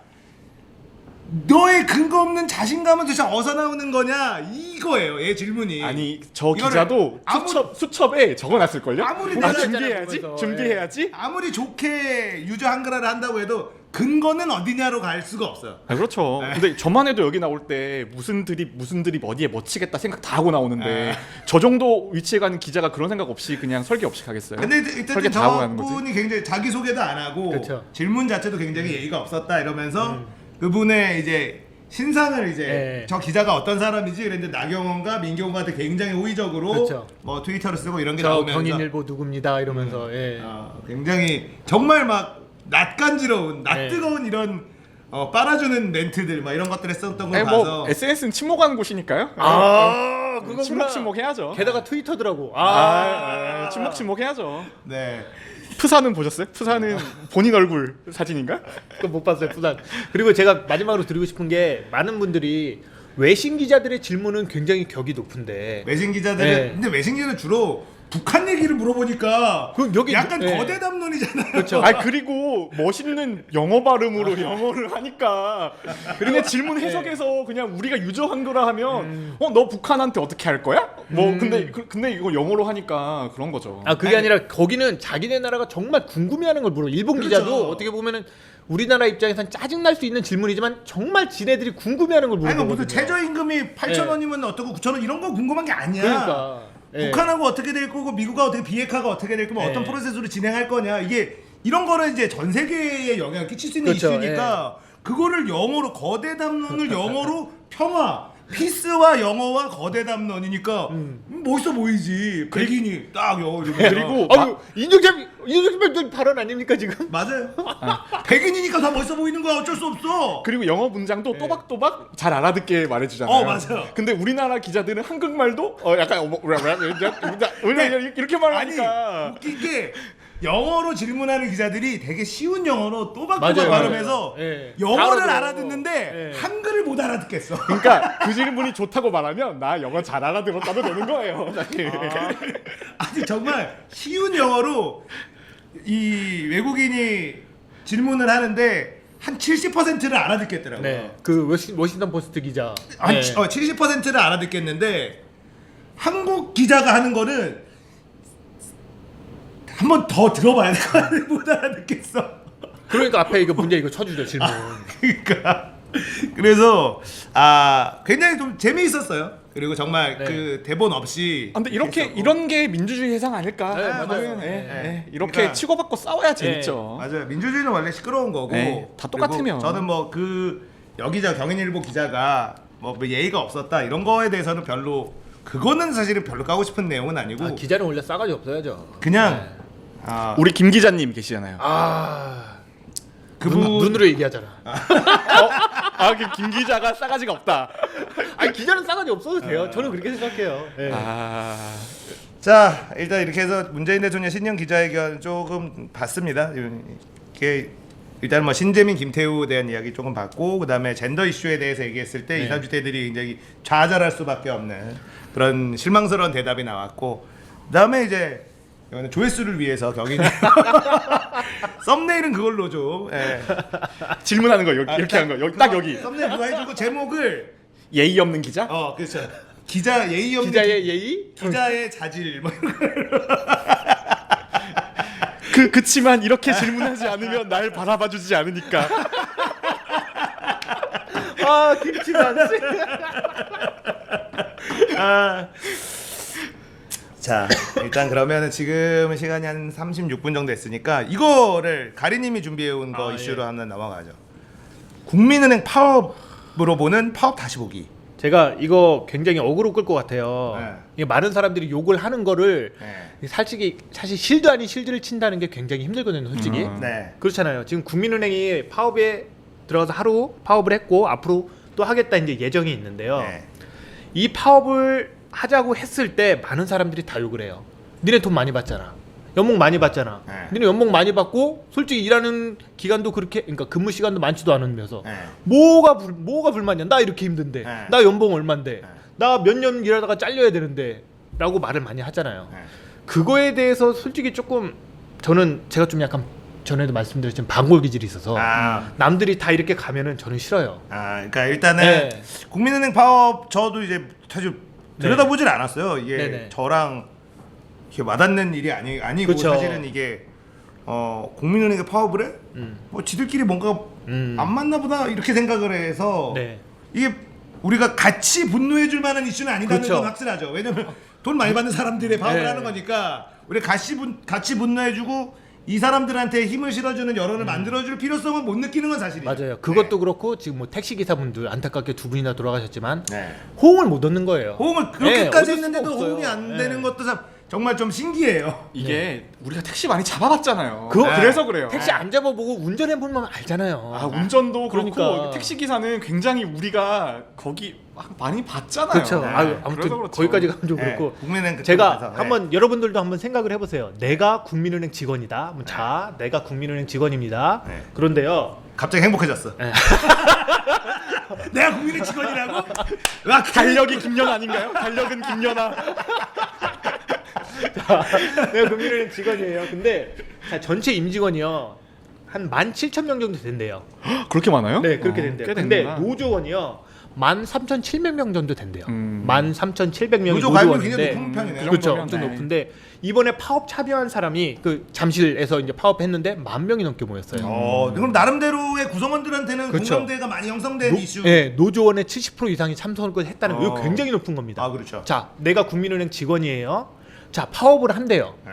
너의 근거 없는 자신감은 도대체 어디서 나오는 거냐 이거예요. 얘 질문이. 아니 저 이거를 기자도 아무리- 수첩에 적어놨을걸요? 아무리 아, 내가 준비해야지 보면서, 준비해야지. 아무리 좋게 유저 한글화를 한다고 해도 근거는 어디냐로 갈 수가 없어요. 아, 그렇죠. 근데 저만 해도 여기 나올 때 무슨 드립 어디에 뭐 치겠다 생각 다 하고 나오는데 저 정도 위치에 가는 기자가 그런 생각 없이 그냥 설계 없이 가겠어요? 근데 설계 일단 다 하고 가는 거지. 저분이 굉장히 자기 소개도 안 하고 그쵸. 질문 자체도 굉장히 예의가 없었다 이러면서 그분의 이제 신상을 이제 네. 저 기자가 어떤 사람이지 그랬는데 나경원과 민경원한테 굉장히 호의적으로 그쵸. 뭐 트위터를 쓰고 이런 게 저 나오면서 경인일보 누굽니다 이러면서 예. 굉장히 정말 막 낯간지러운 네. 낯뜨거운 이런 빨아주는 멘트들 막 이런 것들을 썼던 걸 아니, 봐서 뭐 SNS는 침묵하는 곳이니까요. 그거구나. 침묵 해야죠. 게다가 트위터더라고. 침묵 해야죠. 네. 푸사는 보셨어요? 푸사는 본인 얼굴 사진인가? 그거 못 봤어요, 부산. 그리고 제가 마지막으로 드리고 싶은 게 많은 분들이 외신 기자들의 질문은 굉장히 격이 높은데 외신 기자들은 네. 근데 외신 기자는 주로 북한 얘기를 물어보니까 그럼 여기 약간 네. 거대 담론이잖아요. 그렇죠. 아 그리고 멋있는 영어 발음으로 영어를 하니까 근데 질문 해석에서 그냥 우리가 유저 한거라 하면 너 북한한테 어떻게 할 거야? 뭐 근데 이거 영어로 하니까 그런 거죠. 그게 아니라 거기는 자기네 나라가 정말 궁금해하는 걸 물어. 일본 그렇죠. 기자도 어떻게 보면은 우리나라 입장에선 짜증 날 수 있는 질문이지만 정말 지네들이 궁금해하는 걸 아니 물어보거든요. 무슨 최저임금이 8,000원이면 어떻고 9,000원 이런 거 궁금한 게 아니야. 그러니까 예. 북한하고 어떻게 될 거고 미국하고 어떻게 비핵화가 어떻게 될 거면 예. 어떤 프로세스로 진행할 거냐 이게 이런 거는 이제 전 세계에 영향을 끼칠 수 있는 그렇죠. 이슈니까 그거를 영어로 거대 담론을 영어로 평화 피스와 영어와 거대 담론이니까 멋있어 보이지. 백인이 딱 영어 이러면 그리고 이정재 발언 아닙니까 지금? 맞아요. 백인이니까 더 멋있어 보이는 거야. 어쩔 수 없어. 그리고 영어 문장도 또박또박 잘 알아듣게 말해주잖아요. 맞아요. 근데 우리나라 기자들은 한국말도 약간 이렇게 아니 말하니까 웃긴 게 영어로 질문하는 기자들이 되게 쉬운 영어로 또박또박 맞아요, 발음해서 맞아요. 예. 영어를 알아들어요. 알아듣는데 예. 한글을 못 알아듣겠어. 그러니까 그 질문이 좋다고 말하면 나 영어 잘 알아들었다도 되는 거예요. 아니 정말 쉬운 영어로 이 외국인이 질문을 하는데 한 70%를 알아듣겠더라고요. 네. 그 워싱턴 포스트 기자. 한 네. 70%를 알아듣겠는데 한국 기자가 하는 거는 한 번 더 들어봐야 될 거 아니야. 못 알아듣겠어. 그러니까 앞에 이거 문제 이거 쳐주죠 질문. 그러니까 그래서 굉장히 좀 재미있었어요. 그리고 정말 네. 그 대본 없이 근데 이렇게 했었고. 이런 게 민주주의 해상 아닐까? 네, 맞아요. 이렇게 그러니까- 치고받고 싸워야 재밌죠. 맞아요. 민주주의는 원래 시끄러운 거고 네, 다 그리고 똑같으면. 저는 뭐 그 여기자 경인일보 기자가 뭐 예의가 없었다 이런 거에 대해서는 별로 그거는 사실은 별로 까고 싶은 내용은 아니고 기자는 원래 싸가지 없어야죠. 그냥 우리 김 기자님 계시잖아요. 그분 눈으로 얘기하잖아. 그 김 기자가 싸가지가 없다. 아니 기자는 싸가지 없어도 돼요. 저는 그렇게 생각해요. 네. 자 일단 이렇게 해서 문재인 대통령 신년 기자회견 조금 봤습니다. 이게 일단 뭐 신재민, 김태우에 대한 이야기 조금 봤고 그다음에 젠더 이슈에 대해서 얘기했을 때 20, 30대들이 굉장히 좌절할 수밖에 없는 그런 실망스러운 대답이 나왔고 그다음에 이제 이거는 조회수를 위해서 경인이 썸네일은 그걸로 좀 질문하는 거 이렇게 한 거. 딱 여기. 썸네일 그거 해주고 제목을 예의 없는 기자? 그렇죠. 기자 예의 없는 기자의 예의? 기자의 자질 뭐 이런 거. 그치만 이렇게 질문하지 않으면 날 바라봐주지 않으니까. 아 김치 많지. 자 일단 그러면 지금 시간이 한 36분 정도 됐으니까 이거를 가리님이 준비해온 거 이슈로 하나 넘어가죠. 국민은행 파업으로 보는 파업 다시 보기. 제가 이거 굉장히 어그로 끌 것 같아요. 네. 이게 많은 사람들이 욕을 하는 거를 사실 실드 아닌 실드를 친다는 게 굉장히 힘들거든요, 솔직히. 네. 그렇잖아요. 지금 국민은행이 파업에 들어가서 하루 파업을 했고 앞으로 또 하겠다 이제 예정이 있는데요. 네. 이 파업을 하자고 했을 때 많은 사람들이 다 욕을 해요. 니네 돈 많이 받잖아. 연봉 많이 받잖아. 네. 니네 연봉 많이 받고 솔직히 일하는 기간도 그렇게 그러니까 근무 시간도 많지도 않으면서 네. 뭐가 불만이야? 나 이렇게 힘든데. 네. 나 연봉 얼만데. 나 몇 년 일하다가 잘려야 되는데. 라고 말을 많이 하잖아요. 네. 그거에 대해서 솔직히 조금 저는 제가 좀 약간 전에도 말씀드렸지만 반골 기질이 있어서 남들이 다 이렇게 가면은 저는 싫어요. 그러니까 일단은 네. 국민은행 파업 저도 이제 사실 들여다보질 않았어요. 이게 네네. 저랑 이렇게 와닿는 일이 아니고 그쵸. 사실은 이게 국민은행이 파업을 해? 뭐 지들끼리 뭔가 안 맞나 보다 이렇게 생각을 해서 네. 이게 우리가 같이 분노해줄 만한 이슈는 아니다는 그쵸. 건 확실하죠. 왜냐면 돈 많이 받는 사람들의 파업을 네. 하는 거니까 우리 같이 분노해주고 이 사람들한테 힘을 실어주는 여론을 만들어줄 필요성은 못 느끼는 건 사실이죠. 맞아요. 그것도 그렇고 지금 뭐 택시 기사분들 안타깝게 두 분이나 돌아가셨지만 네. 호응을 못 얻는 거예요. 호응을 네, 그렇게까지 얻을 했는데도 수가 없어요. 호응이 안 네. 되는 것도 정말 좀 신기해요. 이게 우리가 택시 많이 잡아봤잖아요. 그거- 그래서 그래요. 택시 안 잡아보고 운전해보면 알잖아요. 운전도 그렇고 그러니까. 택시 기사는 굉장히 우리가 거기 많이 봤잖아요. 그렇죠. 네. 아무튼 그래서 그렇죠. 거기까지 가면 좀 네, 그렇고 국민은행 제가 그쪽에서, 네. 한번 여러분들도 한번 생각을 해보세요. 내가 국민은행 직원이다. 자, 내가 국민은행 직원입니다. 네. 그런데요. 갑자기 행복해졌어. 네. 내가 국민의 직원이라고? 와, 달력이 김연아 아닌가요? 달력은 김연아. 내가 국민은행 직원이에요. 근데 자, 전체 임직원이요. 한 17,000명 정도 된대요. 그렇게 많아요? 네, 그렇게 된대요. 꽤 근데 되는구나. 노조원이요. 13,700명 정도 된대요. 13,700명이 노조 가입률 노조원인데 굉장히 높은 편이네요. 그 그렇죠. 정도면, 엄청 네. 높은데 이번에 파업 참여한 사람이 그 잠실에서 이제 파업했는데 10,000명이 넘게 모였어요. 그럼 나름대로의 구성원들한테는 그렇죠. 공감대가 많이 형성된 이슈. 네, 노조원의 70% 이상이 참석을 했다는 거 이거 어. 굉장히 높은 겁니다. 그렇죠. 자, 내가 국민은행 직원이에요. 자, 파업을 한대요. 네.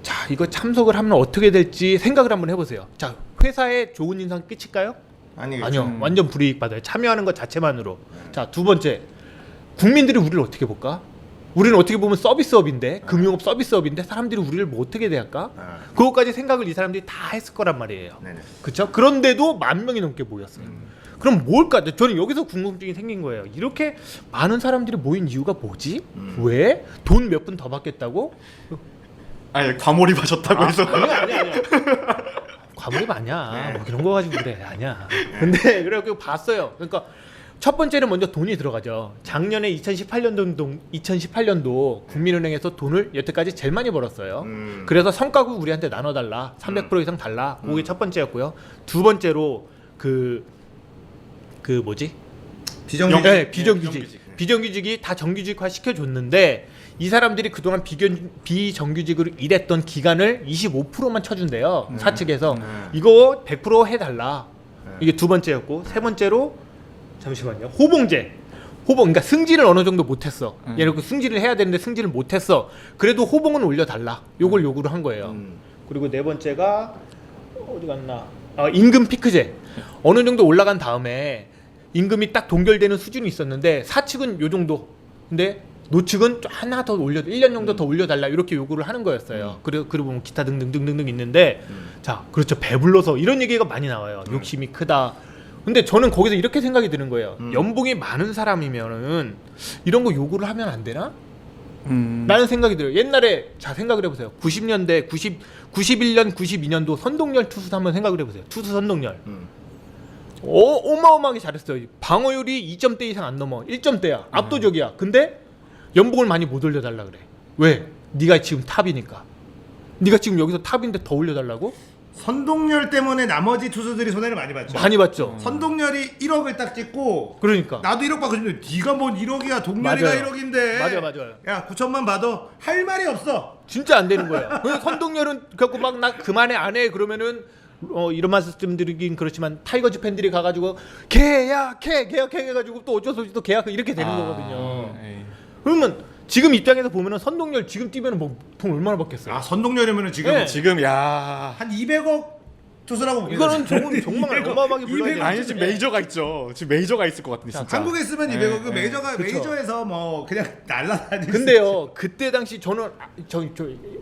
자, 이거 참석을 하면 어떻게 될지 생각을 한번 해보세요. 자, 회사에 좋은 인상 끼칠까요? 아니겠죠. 아니요, 완전 불이익 받아요. 참여하는 것 자체만으로. 자, 두 번째, 국민들이 우리를 어떻게 볼까? 우리는 어떻게 보면 서비스업인데, 금융업 서비스업인데 사람들이 우리를 뭐 어떻게 대할까? 그것까지 생각을 이 사람들이 다 했을 거란 말이에요. 네네. 그렇죠? 그런데도 10,000명이 넘게 모였어요. 그럼 뭘까? 저는 여기서 궁금증이 생긴 거예요. 이렇게 많은 사람들이 모인 이유가 뭐지? 왜? 돈 몇 푼 더 받겠다고? 아니 과몰입하셨다고 해서. 아니야. 과몰입 아니야. 뭐 그런 거 가지고 그래. 아니야. 근데 그래갖고 봤어요. 그러니까 첫 번째는 먼저 돈이 들어가죠. 작년에 2018년도 국민은행에서 돈을 여태까지 제일 많이 벌었어요. 그래서 성과급 우리한테 나눠달라. 300% 이상 달라. 그게 첫 번째였고요. 두 번째로 그 뭐지? 비정규직. 네, 비정규직이 다 정규직화 시켜줬는데 이 사람들이 그동안 비정규직으로 일했던 기간을 25%만 쳐준대요. 사측에서 이거 100% 해달라. 이게 두 번째였고 세 번째로 잠시만요. 호봉제. 그러니까 승진을 어느 정도 못했어. 예를 들어 승진을 해야 되는데 승진을 못했어. 그래도 호봉은 올려달라. 요걸 요구를 한 거예요. 그리고 네 번째가 어디 갔나? 임금 피크제. 어느 정도 올라간 다음에 임금이 딱 동결되는 수준이 있었는데 사측은 요 정도. 근데 노측은 하나 더 1년 정도 더 올려달라 이렇게 요구를 하는 거였어요. 그리고 보면 기타 등등 있는데 자, 그렇죠. 배불러서 이런 얘기가 많이 나와요. 욕심이 크다. 근데 저는 거기서 이렇게 생각이 드는 거예요. 연봉이 많은 사람이면은 이런 거 요구를 하면 안 되나? 라는 생각이 들어요. 옛날에 자 생각을 해보세요. 90년대 91년 92년도 선동열 투수 한번 생각을 해보세요. 투수 선동열 어마어마하게 잘했어요. 방어율이 2점대 이상 안 넘어. 1점대야. 압도적이야. 근데 연봉을 많이 못 올려달라 그래. 왜? 네가 지금 탑이니까. 네가 지금 여기서 탑인데 더 올려달라고? 선동열 때문에 나머지 투수들이 손해를 많이 봤죠. 많이 받죠. 선동열이 1억을 딱 찍고 그러니까 나도 1억 받거든요. 네가 뭔 1억이야. 동열이가 맞아요. 1억인데. 맞아요. 야 9천만 받아. 할 말이 없어. 진짜 안 되는 거야. 그래서 선동열은 갖고 막 나 그만해 안 해 그러면은 이런 말씀드리긴 그렇지만 타이거즈 팬들이 가가지고 계약해 해가지고 또 어쩔 수 없이 또 계약 이렇게 되는 거거든요. 그러면 지금 입장에서 보면은 선동열 지금 뛰면은 뭐 돈 얼마나 받겠어요? 아 선동열이면은 지금 네. 지금 야 한 200억 투수라고 보겠어요. 이거는 정말 어마어마하게 불러야 돼요. 아니 지금 메이저가 있죠. 지금 메이저가 있을 것 같은데 진짜. 한국에 있으면 200억 그 네. 메이저가 그쵸. 메이저에서 뭐 그냥 날라다니는. 근데요 그때 당시 저는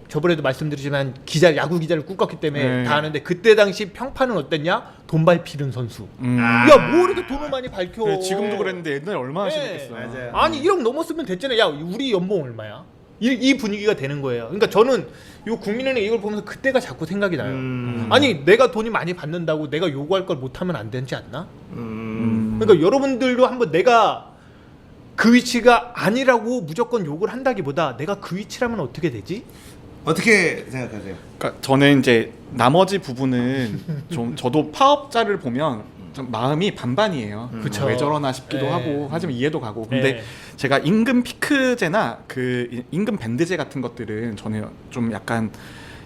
저번에도 말씀드리지만 야구 기자를 꿈꿨기 때문에 네. 다 아는데 그때 당시 평판은 어땠냐? 돈 밟히는 선수. 아. 야 뭐 이렇게 돈을 많이 밝혀? 그래, 지금도 그랬는데 옛날에 얼마나 네. 심했겠어. 맞아요. 아니 1억 넘었으면 됐잖아요. 야 우리 연봉 얼마야? 이 분위기가 되는 거예요. 그러니까 저는 요 국민은행 이걸 보면서 그때가 자꾸 생각이 나요. 아니 내가 돈이 많이 받는다고 내가 요구할 걸 못하면 안 되지 않나? 그러니까 여러분들도 한번 내가 그 위치가 아니라고 무조건 욕을 한다기보다 내가 그 위치라면 어떻게 되지? 어떻게 생각하세요? 그러니까 저는 이제 나머지 부분은 좀 저도 파업자를 보면 좀 마음이 반반이에요. 그쵸. 왜 저러나 싶기도 네. 하고 하지만 이해도 가고. 근데 네. 제가 임금 피크제나 그 임금 밴드제 같은 것들은 저는 좀 약간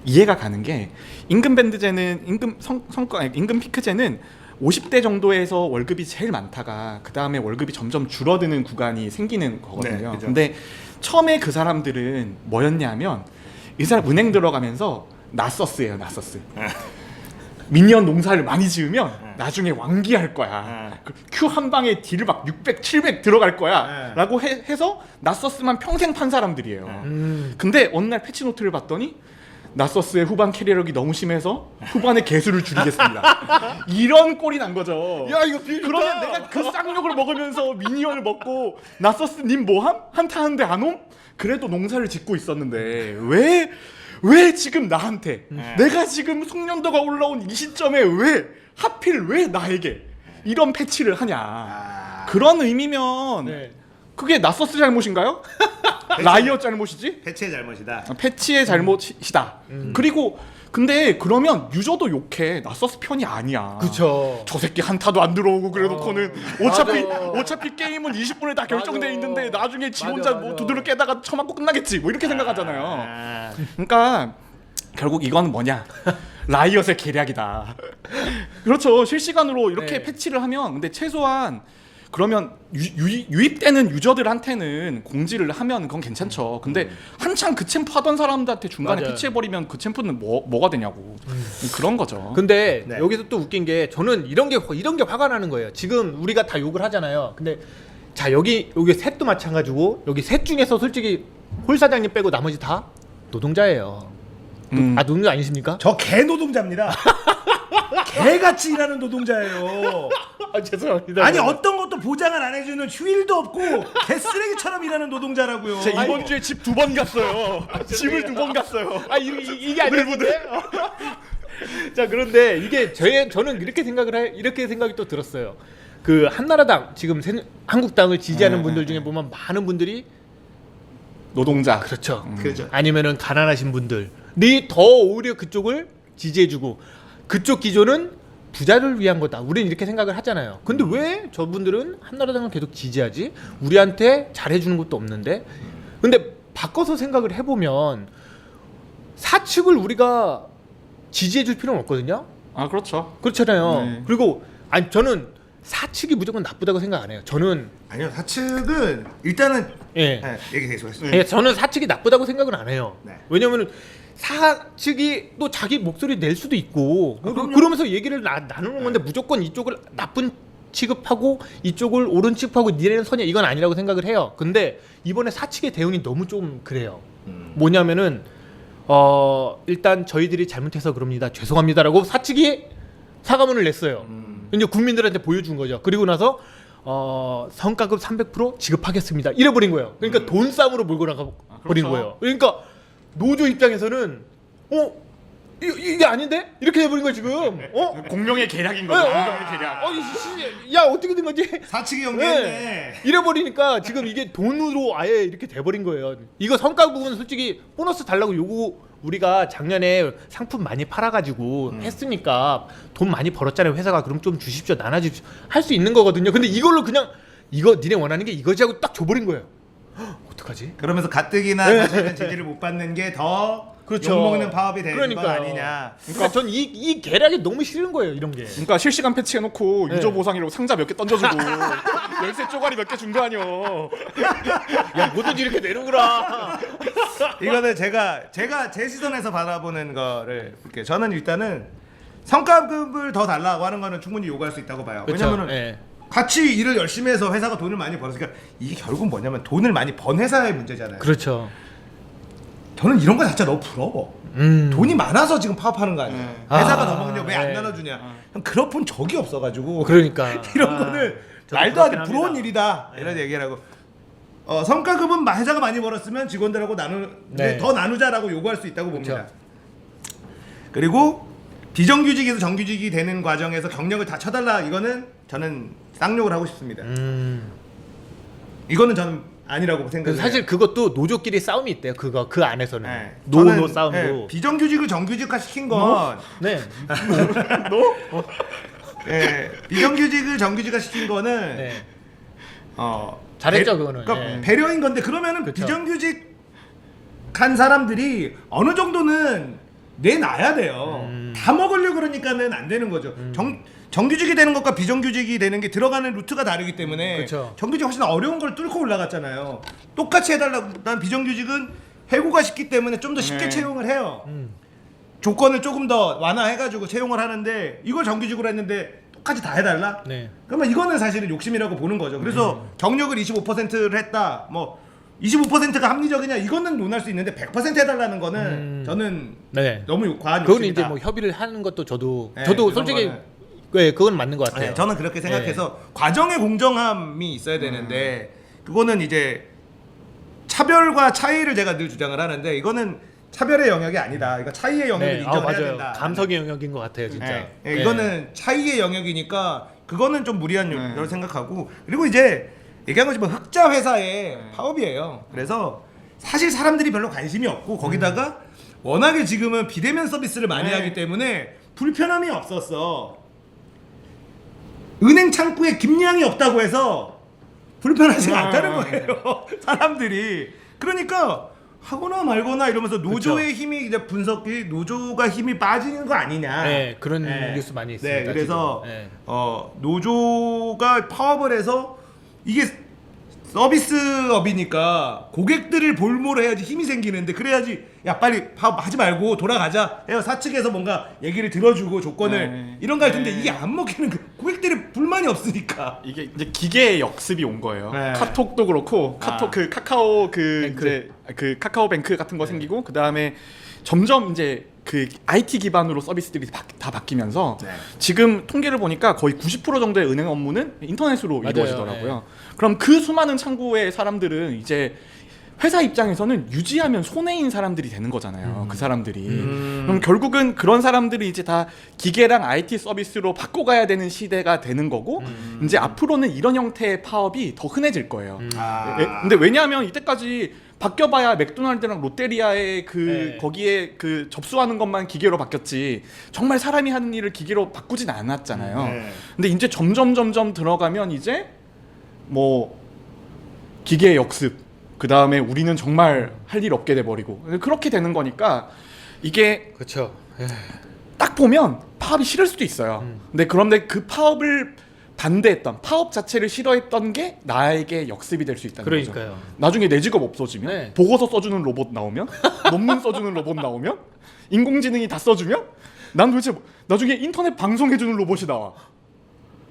이해가 가는 게 임금 밴드제는 임금 피크제는 50대 정도에서 월급이 제일 많다가 그 다음에 월급이 점점 줄어드는 구간이 생기는 거거든요. 네, 그죠. 근데 처음에 그 사람들은 뭐였냐면 이 사람 은행 들어가면서 나서스예요, 나서스. 미니언 농사를 많이 지으면 나중에 왕기할 거야. 큐 한 방에 딜 막 600, 700 들어갈 거야. 라고 해서 나서스만 평생 판 사람들이에요. 근데 어느 날 패치노트를 봤더니 나서스의 후반 캐리어력이 너무 심해서 후반에 개수를 줄이겠습니다. 이런 꼴이 난 거죠. 야 이거 비율 그러면 내가 그 쌍욕을 먹으면서 미니언을 먹고 나서스 님 뭐함? 한타 하는데 안 옴? 그래도 농사를 짓고 있었는데 왜 지금 나한테 내가 지금 숙련도가 올라온 이 시점에 왜 하필 왜 나에게 이런 패치를 하냐. 그런 의미면 네. 그게 나서스 잘못인가요? 라이어 잘못이지? 패치의 잘못이다. 패치의 잘못이다. 그리고 근데 그러면 유저도 욕해. 나서스 편이 아니야. 그쵸. 저 새끼 한타도 안 들어오고 그래놓고는 어차피 게임은 20분에 다 결정돼 맞아. 있는데 나중에 지 맞아, 혼자 맞아. 뭐 두드려 깨다가 쳐맞고 끝나겠지 뭐 이렇게 생각하잖아요. 그러니까 결국 이건 뭐냐? 라이엇의 계략이다. 그렇죠. 실시간으로 이렇게 네. 패치를 하면 근데 최소한 그러면 유입되는 유저들한테는 공지를 하면 그건 괜찮죠. 근데 한창 그 챔프 하던 사람들한테 중간에 맞아요. 패치해버리면 그 챔프는 뭐가 되냐고. 그런 거죠. 근데 네. 여기서 또 웃긴 게 저는 이런 게 화가 나는 거예요. 지금 우리가 다 욕을 하잖아요. 근데 자 여기 셋도 마찬가지고 여기 셋 중에서 솔직히 홀 사장님 빼고 나머지 다 노동자예요. 노동자 아니십니까? 저 개 노동자입니다. 개같이 일하는 노동자예요. 아 죄송합니다. 아니 어떤 것도 보장을 안 해주는 휴일도 없고 개 쓰레기처럼 일하는 노동자라고요. 제가 이번 주에 집 2번 갔어요. 집을 2번 갔어요. 아 이게 아니었는데. 자 그런데 이게 저는 이렇게 생각이 또 들었어요. 그 한나라당 지금 한국당을 지지하는 분들 중에 보면 많은 분들이 노동자. 그렇죠. 그렇죠. 아니면은 가난하신 분들이 더 오히려 그쪽을 지지해주고 그쪽 기조는 부자를 위한 거다. 우리는 이렇게 생각을 하잖아요. 근데 왜 저분들은 한나라당을 계속 지지하지? 우리한테 잘해주는 것도 없는데. 근데 바꿔서 생각을 해보면 사측을 우리가 지지해줄 필요는 없거든요. 아 그렇죠. 그렇잖아요. 네. 그리고 아니 저는 사측이 무조건 나쁘다고 생각 안 해요. 저는 아니요 사측은 일단은 예. 얘기 계속하세요. 예, 저는 사측이 나쁘다고 생각은 안 해요. 네. 왜냐면은 사측이 또 자기 목소리 낼 수도 있고 그럼요. 그러면서 얘기를 나누는 건데 무조건 이쪽을 나쁜 취급하고 이쪽을 옳은 취급하고 니네는 선이야 이건 아니라고 생각을 해요. 근데 이번에 사측의 대응이 너무 좀 그래요. 뭐냐면은 일단 저희들이 잘못해서 그럽니다. 죄송합니다라고 사측이 사과문을 냈어요. 이제 국민들한테 보여준 거죠. 그리고 나서 성과급 300% 지급하겠습니다. 이래버린 거예요. 그러니까 돈 싸움으로 몰고 나가 버린 그렇죠. 거예요. 그러니까 노조 입장에서는 이게 아닌데? 이렇게 해버린 거야 지금. 공룡의 계략인 거죠. 공룡의 계략. 야 어떻게 된 거지? 사측이 연계했네. 이래버리니까 지금 이게 돈으로 아예 이렇게 돼버린 거예요. 이거 성과 부분 솔직히 보너스 달라고 요구 우리가 작년에 상품 많이 팔아가지고 했으니까 돈 많이 벌었잖아요 회사가. 그럼 좀 주십시오 나눠주십시오 할 수 있는 거거든요. 근데 이걸로 그냥 이거 니네 원하는 게 이거지 하고 딱 줘버린 거예요. 어떡하지? 그러면서 가뜩이나 사실은 지지를 못 받는 게 더 그렇죠. 욕먹는 파업이 되는 거 그러니까요. 아니냐. 그러니까 전 이 계략이 너무 싫은 거예요 이런 게. 그러니까 실시간 패치해놓고 네. 유저 보상이라고 상자 몇 개 던져주고 열쇠 쪼가리 몇 개 준 거 아니요. 야 뭐든지 이렇게 내는구나. 이거는 제가 제 시선에서 바라보는 거를 볼게요. 저는 일단은 성과급을 더 달라고 하는 거는 충분히 요구할 수 있다고 봐요. 그렇죠. 왜냐면은 예. 같이 일을 열심히 해서 회사가 돈을 많이 벌었으니까 이게 결국 뭐냐면 돈을 많이 번 회사의 문제잖아요. 그렇죠. 저는 이런 거 자체 너무 부러워. 돈이 많아서 지금 파업하는 거 아니에요. 회사가 더 먹냐 왜 안 네. 나눠주냐. 형 그런 분 적이 없어가지고 그러니까 이런 거는 저도 말도 안 돼 그렇긴 부러운 합니다. 일이다 이런 얘기를 하고 성과급은 회사가 많이 벌었으면 직원들하고 네. 더 나누자라고 요구할 수 있다고 봅니다. 그렇죠. 그리고 비정규직에서 정규직이 되는 과정에서 경력을 다 쳐달라 이거는 저는 쌍욕을 하고 싶습니다. 이거는 저는 아니라고 생각해요. 사실 그것도 노조끼리 싸움이 있대요. 그 안에서는 네. 노노 저는, 싸움도. 네, 비정규직을 정규직화 시킨 건 네. 네, 비정규직을 정규직화 시킨 거는 네. 잘했죠, 그거는. 그러니까 예. 배려인 건데 그러면은 그쵸. 비정규직 한 사람들이 어느 정도는 내놔야 돼요. 다 먹으려 그러니까는 안 되는 거죠. 정규직이 되는 것과 비정규직이 되는 게 들어가는 루트가 다르기 때문에 그쵸. 정규직 훨씬 어려운 걸 뚫고 올라갔잖아요. 똑같이 해달라고. 난 비정규직은 해고가 쉽기 때문에 좀 더 쉽게 네. 채용을 해요. 조건을 조금 더 완화해가지고 채용을 하는데 이걸 정규직으로 했는데 똑같이 다 해달라? 네. 그러면 이거는 사실은 욕심이라고 보는 거죠. 그래서 경력을 25%를 했다. 뭐 25%가 합리적이냐 이거는 논할 수 있는데 100% 해달라는 거는 저는 네. 너무 과한 그건 욕심이다. 이제 뭐 협의를 하는 것도 저도 네, 저도 그런 솔직히 거는. 네, 그건 맞는 것 같아요. 네, 저는 그렇게 생각해서 과정의 공정함이 있어야 되는데 그거는 이제 차별과 차이를 제가 늘 주장을 하는데 이거는 차별의 영역이 아니다. 이거 차이의 영역을 네. 인정해야 맞아요. 된다. 감성의 영역인 것 같아요, 진짜. 네. 네. 이거는 차이의 영역이니까 그거는 좀 무리한 네. 걸 생각하고 그리고 이제 얘기한 거지 뭐 흑자 회사의 파업이에요. 그래서 사실 사람들이 별로 관심이 없고 거기다가 워낙에 지금은 비대면 서비스를 많이 네. 하기 때문에 불편함이 없었어. 은행 창구에 김양이 없다고 해서 불편하지 않다는 거예요. 사람들이. 그러니까 하거나 말거나 이러면서 노조의 힘이 이제 분석이 노조가 힘이 빠지는 거 아니냐. 네, 그런 네. 뉴스 많이 있습니다. 네, 그래서 지금. 네. 노조가 파업을 해서 이게 서비스업이니까 고객들을 볼모로 해야지 힘이 생기는데 그래야지 야 빨리 파업하지 말고 돌아가자 해요. 사측에서 뭔가 얘기를 들어주고 조건을 네. 이런 거 할 텐데 네. 이게 안 먹히는 고객들이 불만이 없으니까. 이게 이제 기계의 역습이 온 거예요. 네. 카톡도 그렇고 카톡 그 카카오 그 뱅크. 이제 그 카카오뱅크 같은 거 생기고 그 다음에 점점 이제 그 IT 기반으로 서비스들이 다 바뀌면서 네. 지금 통계를 보니까 거의 90% 정도의 은행 업무는 인터넷으로 맞아요. 이루어지더라고요. 그럼 그 수많은 창구의 사람들은 이제 회사 입장에서는 유지하면 손해인 사람들이 되는 거잖아요. 그 사람들이. 그럼 결국은 그런 사람들이 이제 다 기계랑 IT 서비스로 바꿔가야 되는 시대가 되는 거고 이제 앞으로는 이런 형태의 파업이 더 흔해질 거예요. 근데 왜냐하면 이때까지 바뀌어봐야 맥도날드랑 롯데리아의 그 네. 거기에 그 접수하는 것만 기계로 바뀌었지 정말 사람이 하는 일을 기계로 바꾸진 않았잖아요. 네. 근데 이제 점점 들어가면 이제 뭐 기계의 역습 그 다음에 우리는 정말 할 일 없게 돼버리고 그렇게 되는 거니까 이게 그렇죠. 딱 보면 파업이 싫을 수도 있어요. 그런데 그 파업을 반대했던 파업 자체를 싫어했던 게 나에게 역습이 될 수 있다는 거죠. 그러니까요. 나중에 내 직업 없어지면 네. 보고서 써주는 로봇 나오면 논문 써주는 로봇 나오면 인공지능이 다 써주면 난 도대체 나중에 인터넷 방송해주는 로봇이 나와.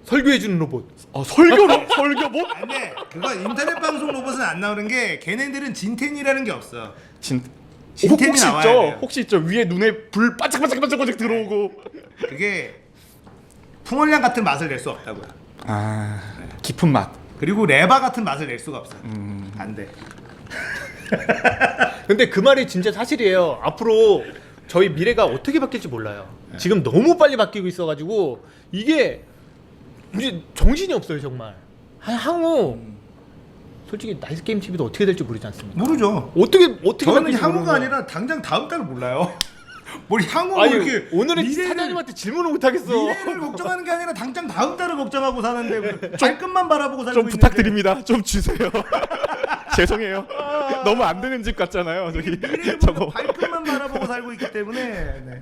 설교해주는 로봇. 설교봇? 아니 그거 인터넷 방송 로봇은 안 나오는 게 걔네들은 진텐이라는 게 없어. 진텐이 혹시 나와야 있죠? 돼요. 혹시 있죠? 위에 눈에 불 반짝반짝 들어오고 그게 풍월량 같은 맛을 낼 수 없다고요. 아 깊은 맛. 그리고 레바 같은 맛을 낼 수가 없어요. 안 돼. 근데 그 말이 진짜 사실이에요. 앞으로 저희 미래가 어떻게 바뀔지 몰라요. 지금 너무 빨리 바뀌고 있어가지고 이게 이제 정신이 없어요 정말. 향후 솔직히 나이스 게임 TV도 어떻게 될지 모르지 않습니까? 모르죠. 어떻게 저는 바뀔지 향후가 모르는 아니라 당장 다음 달을 몰라요. 뭘 향후 아니, 이렇게 오늘은 미래를- 사장님한테 질문을 못 하겠어. 미래를 걱정하는 게 아니라 당장 다음 달을 걱정하고 사는데 발끝만 바라보고 살고 좀 있는데 부탁드립니다. 좀 주세요. 죄송해요. 너무 안 되는 집 같잖아요. 저기 미래를 저거. 보면 발끝만 바라보고 살고 있기 때문에 네.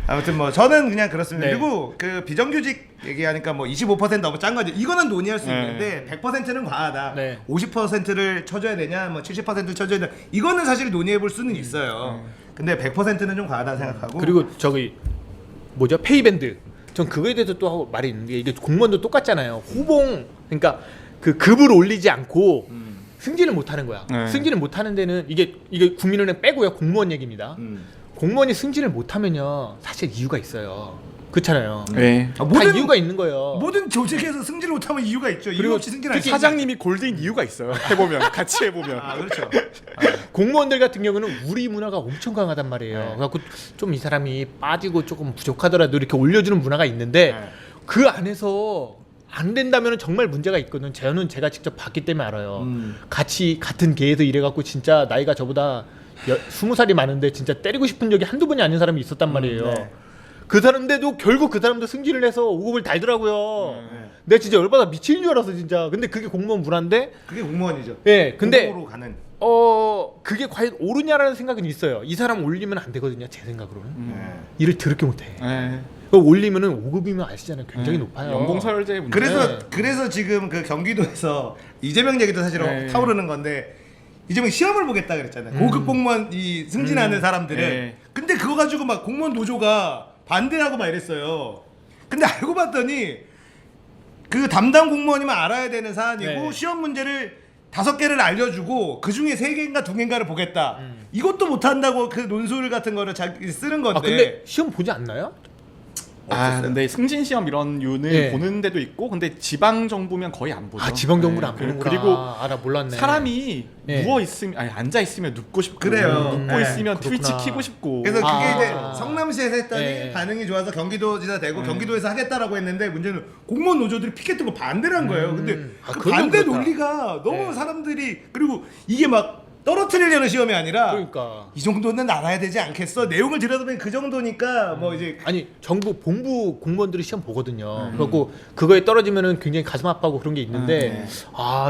아무튼 뭐 저는 그냥 그렇습니다. 네. 그리고 그 비정규직 얘기하니까 뭐 25% 너무 짠 거지. 이거는 논의할 수 네. 있는데 100%는 과하다. 네. 50%를 쳐줘야 되냐, 뭐 70%를 쳐줘야 되냐. 이거는 사실 논의해 볼 수는 있어요. 근데 100%는 좀 과하다 생각하고. 그리고 저기 뭐죠 페이밴드. 전 그거에 대해서 또 하고 말이 있는 게 이게 공무원도 똑같잖아요. 호봉 그러니까 그 급을 올리지 않고 승진을 못 하는 거야. 네. 승진을 못 하는 데는 이게 국민은행 빼고요 공무원 얘기입니다. 공무원이 승진을 못 하면요 사실 이유가 있어요. 그렇잖아요. 네. 아, 다 이유가 있는 거예요. 모든 조직에서 승진을 못하면 이유가 있죠. 이유 그리고 없이 승진할 그 사장님이 골드인 이유가 있어요. 해보면 같이 해보면. 아 그렇죠. 공무원들 같은 경우는 우리 문화가 엄청 강하단 말이에요. 네. 그래갖고 좀 이 사람이 빠지고 조금 부족하더라도 이렇게 올려주는 문화가 있는데 네. 그 안에서 안 된다면 정말 문제가 있거든. 저는 제가 직접 봤기 때문에 알아요. 같이 같은 계에서 일해갖고 진짜 나이가 저보다 20살이 많은데 진짜 때리고 싶은 적이 한두 번이 아닌 사람이 있었단 말이에요. 네. 그 사람인데도 결국 그 사람도 승진을 해서 5급을 달더라고요. 내가 진짜 열받아 미치는 줄 알았어 진짜. 근데 그게 공무원 문화인데 그게 공무원이죠. 예, 근데 공무원으로 가는. 그게 과연 옳으냐라는 생각은 있어요. 이 사람 올리면 안 되거든요. 제 생각으로는 일을 더럽게 못해. 네. 올리면은 5급이면 아시잖아요. 굉장히 높아요. 연봉 서열제 문제. 그래서 지금 그 경기도에서 이재명 얘기도 사실 네. 타오르는 건데 이재명 시험을 보겠다 그랬잖아요. 고급 공무원 이 승진하는 사람들은. 네. 근데 그거 가지고 막 공무원 노조가 반대하고 막 이랬어요. 근데 알고 봤더니 그 담당 공무원이면 알아야 되는 사안이고 네. 시험 문제를 5개를 알려주고 그 중에 3개인가 2개인가를 보겠다. 이것도 못한다고 그 논술 같은 거를 쓰는 건데. 아 근데 시험 보지 않나요? 아 근데 승진 시험 이런 류는 네. 보는 데도 있고 근데 지방 정부면 거의 안 보죠. 아 지방 정부를 네. 안 보는구나. 그리고 나 몰랐네. 사람이 네. 누워 있으면 아니 앉아 있으면 눕고 싶고 그래요. 눕고 네. 있으면 트위치 그렇구나. 키고 싶고. 그래서 그게 아. 이제 성남시에서 했더니 네. 반응이 좋아서 경기도지사 되고 경기도에서 하겠다라고 했는데 문제는 공무원 노조들이 피켓 들고 반대를 한 거예요. 근데 그 그건 반대 그렇다. 논리가 너무 네. 사람들이 그리고 이게 막 떨어뜨리려는 시험이 아니라 그러니까 이 정도는 알아야 되지 않겠어? 내용을 들여다보면 그 정도니까 뭐 이제 아니 정부 본부 공무원들이 시험 보거든요. 그래갖고 그거에 떨어지면은 굉장히 가슴 아파하고 그런 게 있는데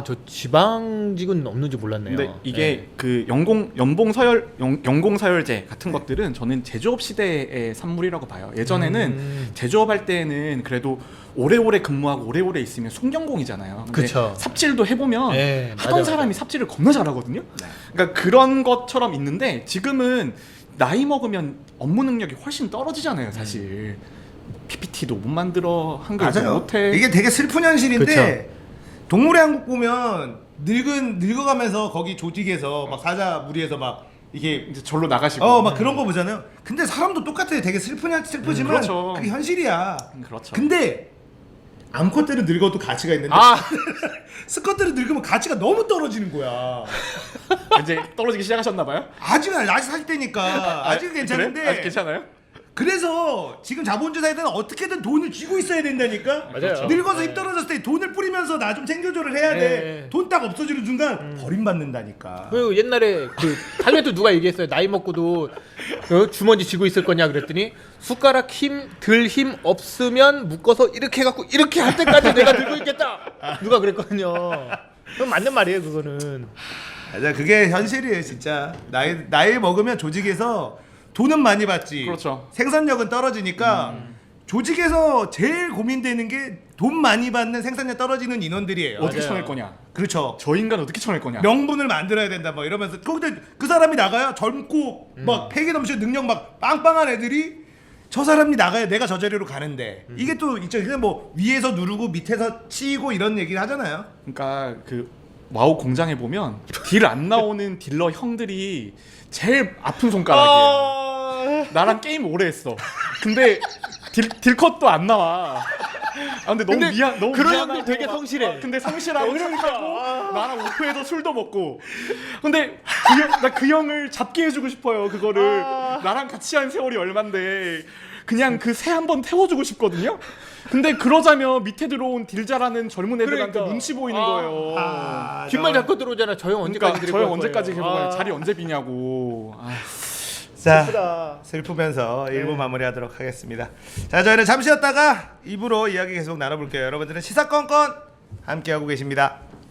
저 지방직은 없는지 몰랐네요. 근데 이게 네. 그 연봉 서열 연공 서열제 같은 것들은 저는 제조업 시대의 산물이라고 봐요. 예전에는 제조업 할 때는 그래도 오래오래 근무하고 오래오래 있으면 송경공이잖아요. 근데 그쵸. 삽질도 해보면 네, 하던 맞아요. 사람이 삽질을 겁나 잘하거든요. 그러니까 그런 것처럼 있는데 지금은 나이 먹으면 업무 능력이 훨씬 떨어지잖아요, 사실. PPT도 못 만들어, 한글도 맞아요. 못해. 이게 되게 슬픈 현실인데 그쵸. 동물의 한국 보면 늙어가면서 거기 조직에서 막 사자 무리에서 막 이게 이제 절로 나가시고. 막 그런 거 보잖아요. 근데 사람도 똑같아요. 되게 슬프지만 그렇죠. 그게 현실이야. 그렇죠. 근데 암컷들은 늙어도 가치가 있는데 스컷들은 늙으면 가치가 너무 떨어지는 거야. 이제 떨어지기 시작하셨나 봐요? 아직 40대니까 아직 괜찮은데. 그래? 아직 괜찮아요? 그래서 지금 자본주의사에는 어떻게든 돈을 쥐고 있어야 된다니까. 맞아요. 늙어서 힘 떨어졌을 때 돈을 뿌리면서 나 좀 챙겨줘를 해야 돼. 네. 돈 딱 없어지는 순간 버림받는다니까. 그리고 옛날에 그 탈레도 누가 얘기했어요. 나이 먹고도 주머니 쥐고 있을 거냐 그랬더니 숟가락 들 힘 없으면 묶어서 이렇게 해갖고 이렇게 할 때까지 내가 들고 있겠다. 누가 그랬거든요. 그럼 맞는 말이에요 그거는. 맞아, 그게 현실이에요 진짜. 나이 먹으면 조직에서 돈은 많이 받지. 그렇죠. 생산력은 떨어지니까 조직에서 제일 고민되는 게 돈 많이 받는 생산력 떨어지는 인원들이에요. 어떻게 맞아요. 쳐낼 거냐? 그렇죠. 저 인간 어떻게 쳐낼 거냐? 명분을 만들어야 된다 뭐 이러면서 근데 그 사람이 나가야 젊고 막 패기 넘치는 능력 막 빵빵한 애들이 저 사람이 나가야 내가 저 자리로 가는데 이게 또 있죠. 그냥 뭐 위에서 누르고 밑에서 치고 이런 얘기를 하잖아요. 그러니까 그 와우 공장에 보면 딜 안 나오는 딜러 형들이 제일 아픈 손가락이에요. 나랑 게임 오래 했어. 근데 딜컷도 안 나와. 근데 너무 근데 너무 그런 미안하고 형들 되게 막- 성실해. 근데 성실하고 그러니까. 착하고 나랑 오프에서 술도 먹고. 근데 나 그 형을 잡게 해주고 싶어요. 그거를 나랑 같이 한 세월이 얼만데 그냥 그 새 한 번 태워주고 싶거든요. 근데 그러자면 밑에 들어온 딜 잘하는 젊은 애들한테 그러니까. 눈치 보이는 거예요. 뒷말 잡고 들어오잖아. 저 형 언제까지 그러니까 데리고 저 형 갈 언제까지 거예요? 계속 가요? 자리 언제 비냐고. 자, 슬프다. 슬프면서 1부 마무리하도록 하겠습니다. 자, 저희는 잠시 쉬었다가 2부로 이야기 계속 나눠볼게요. 여러분들은 시사건건 함께하고 계십니다.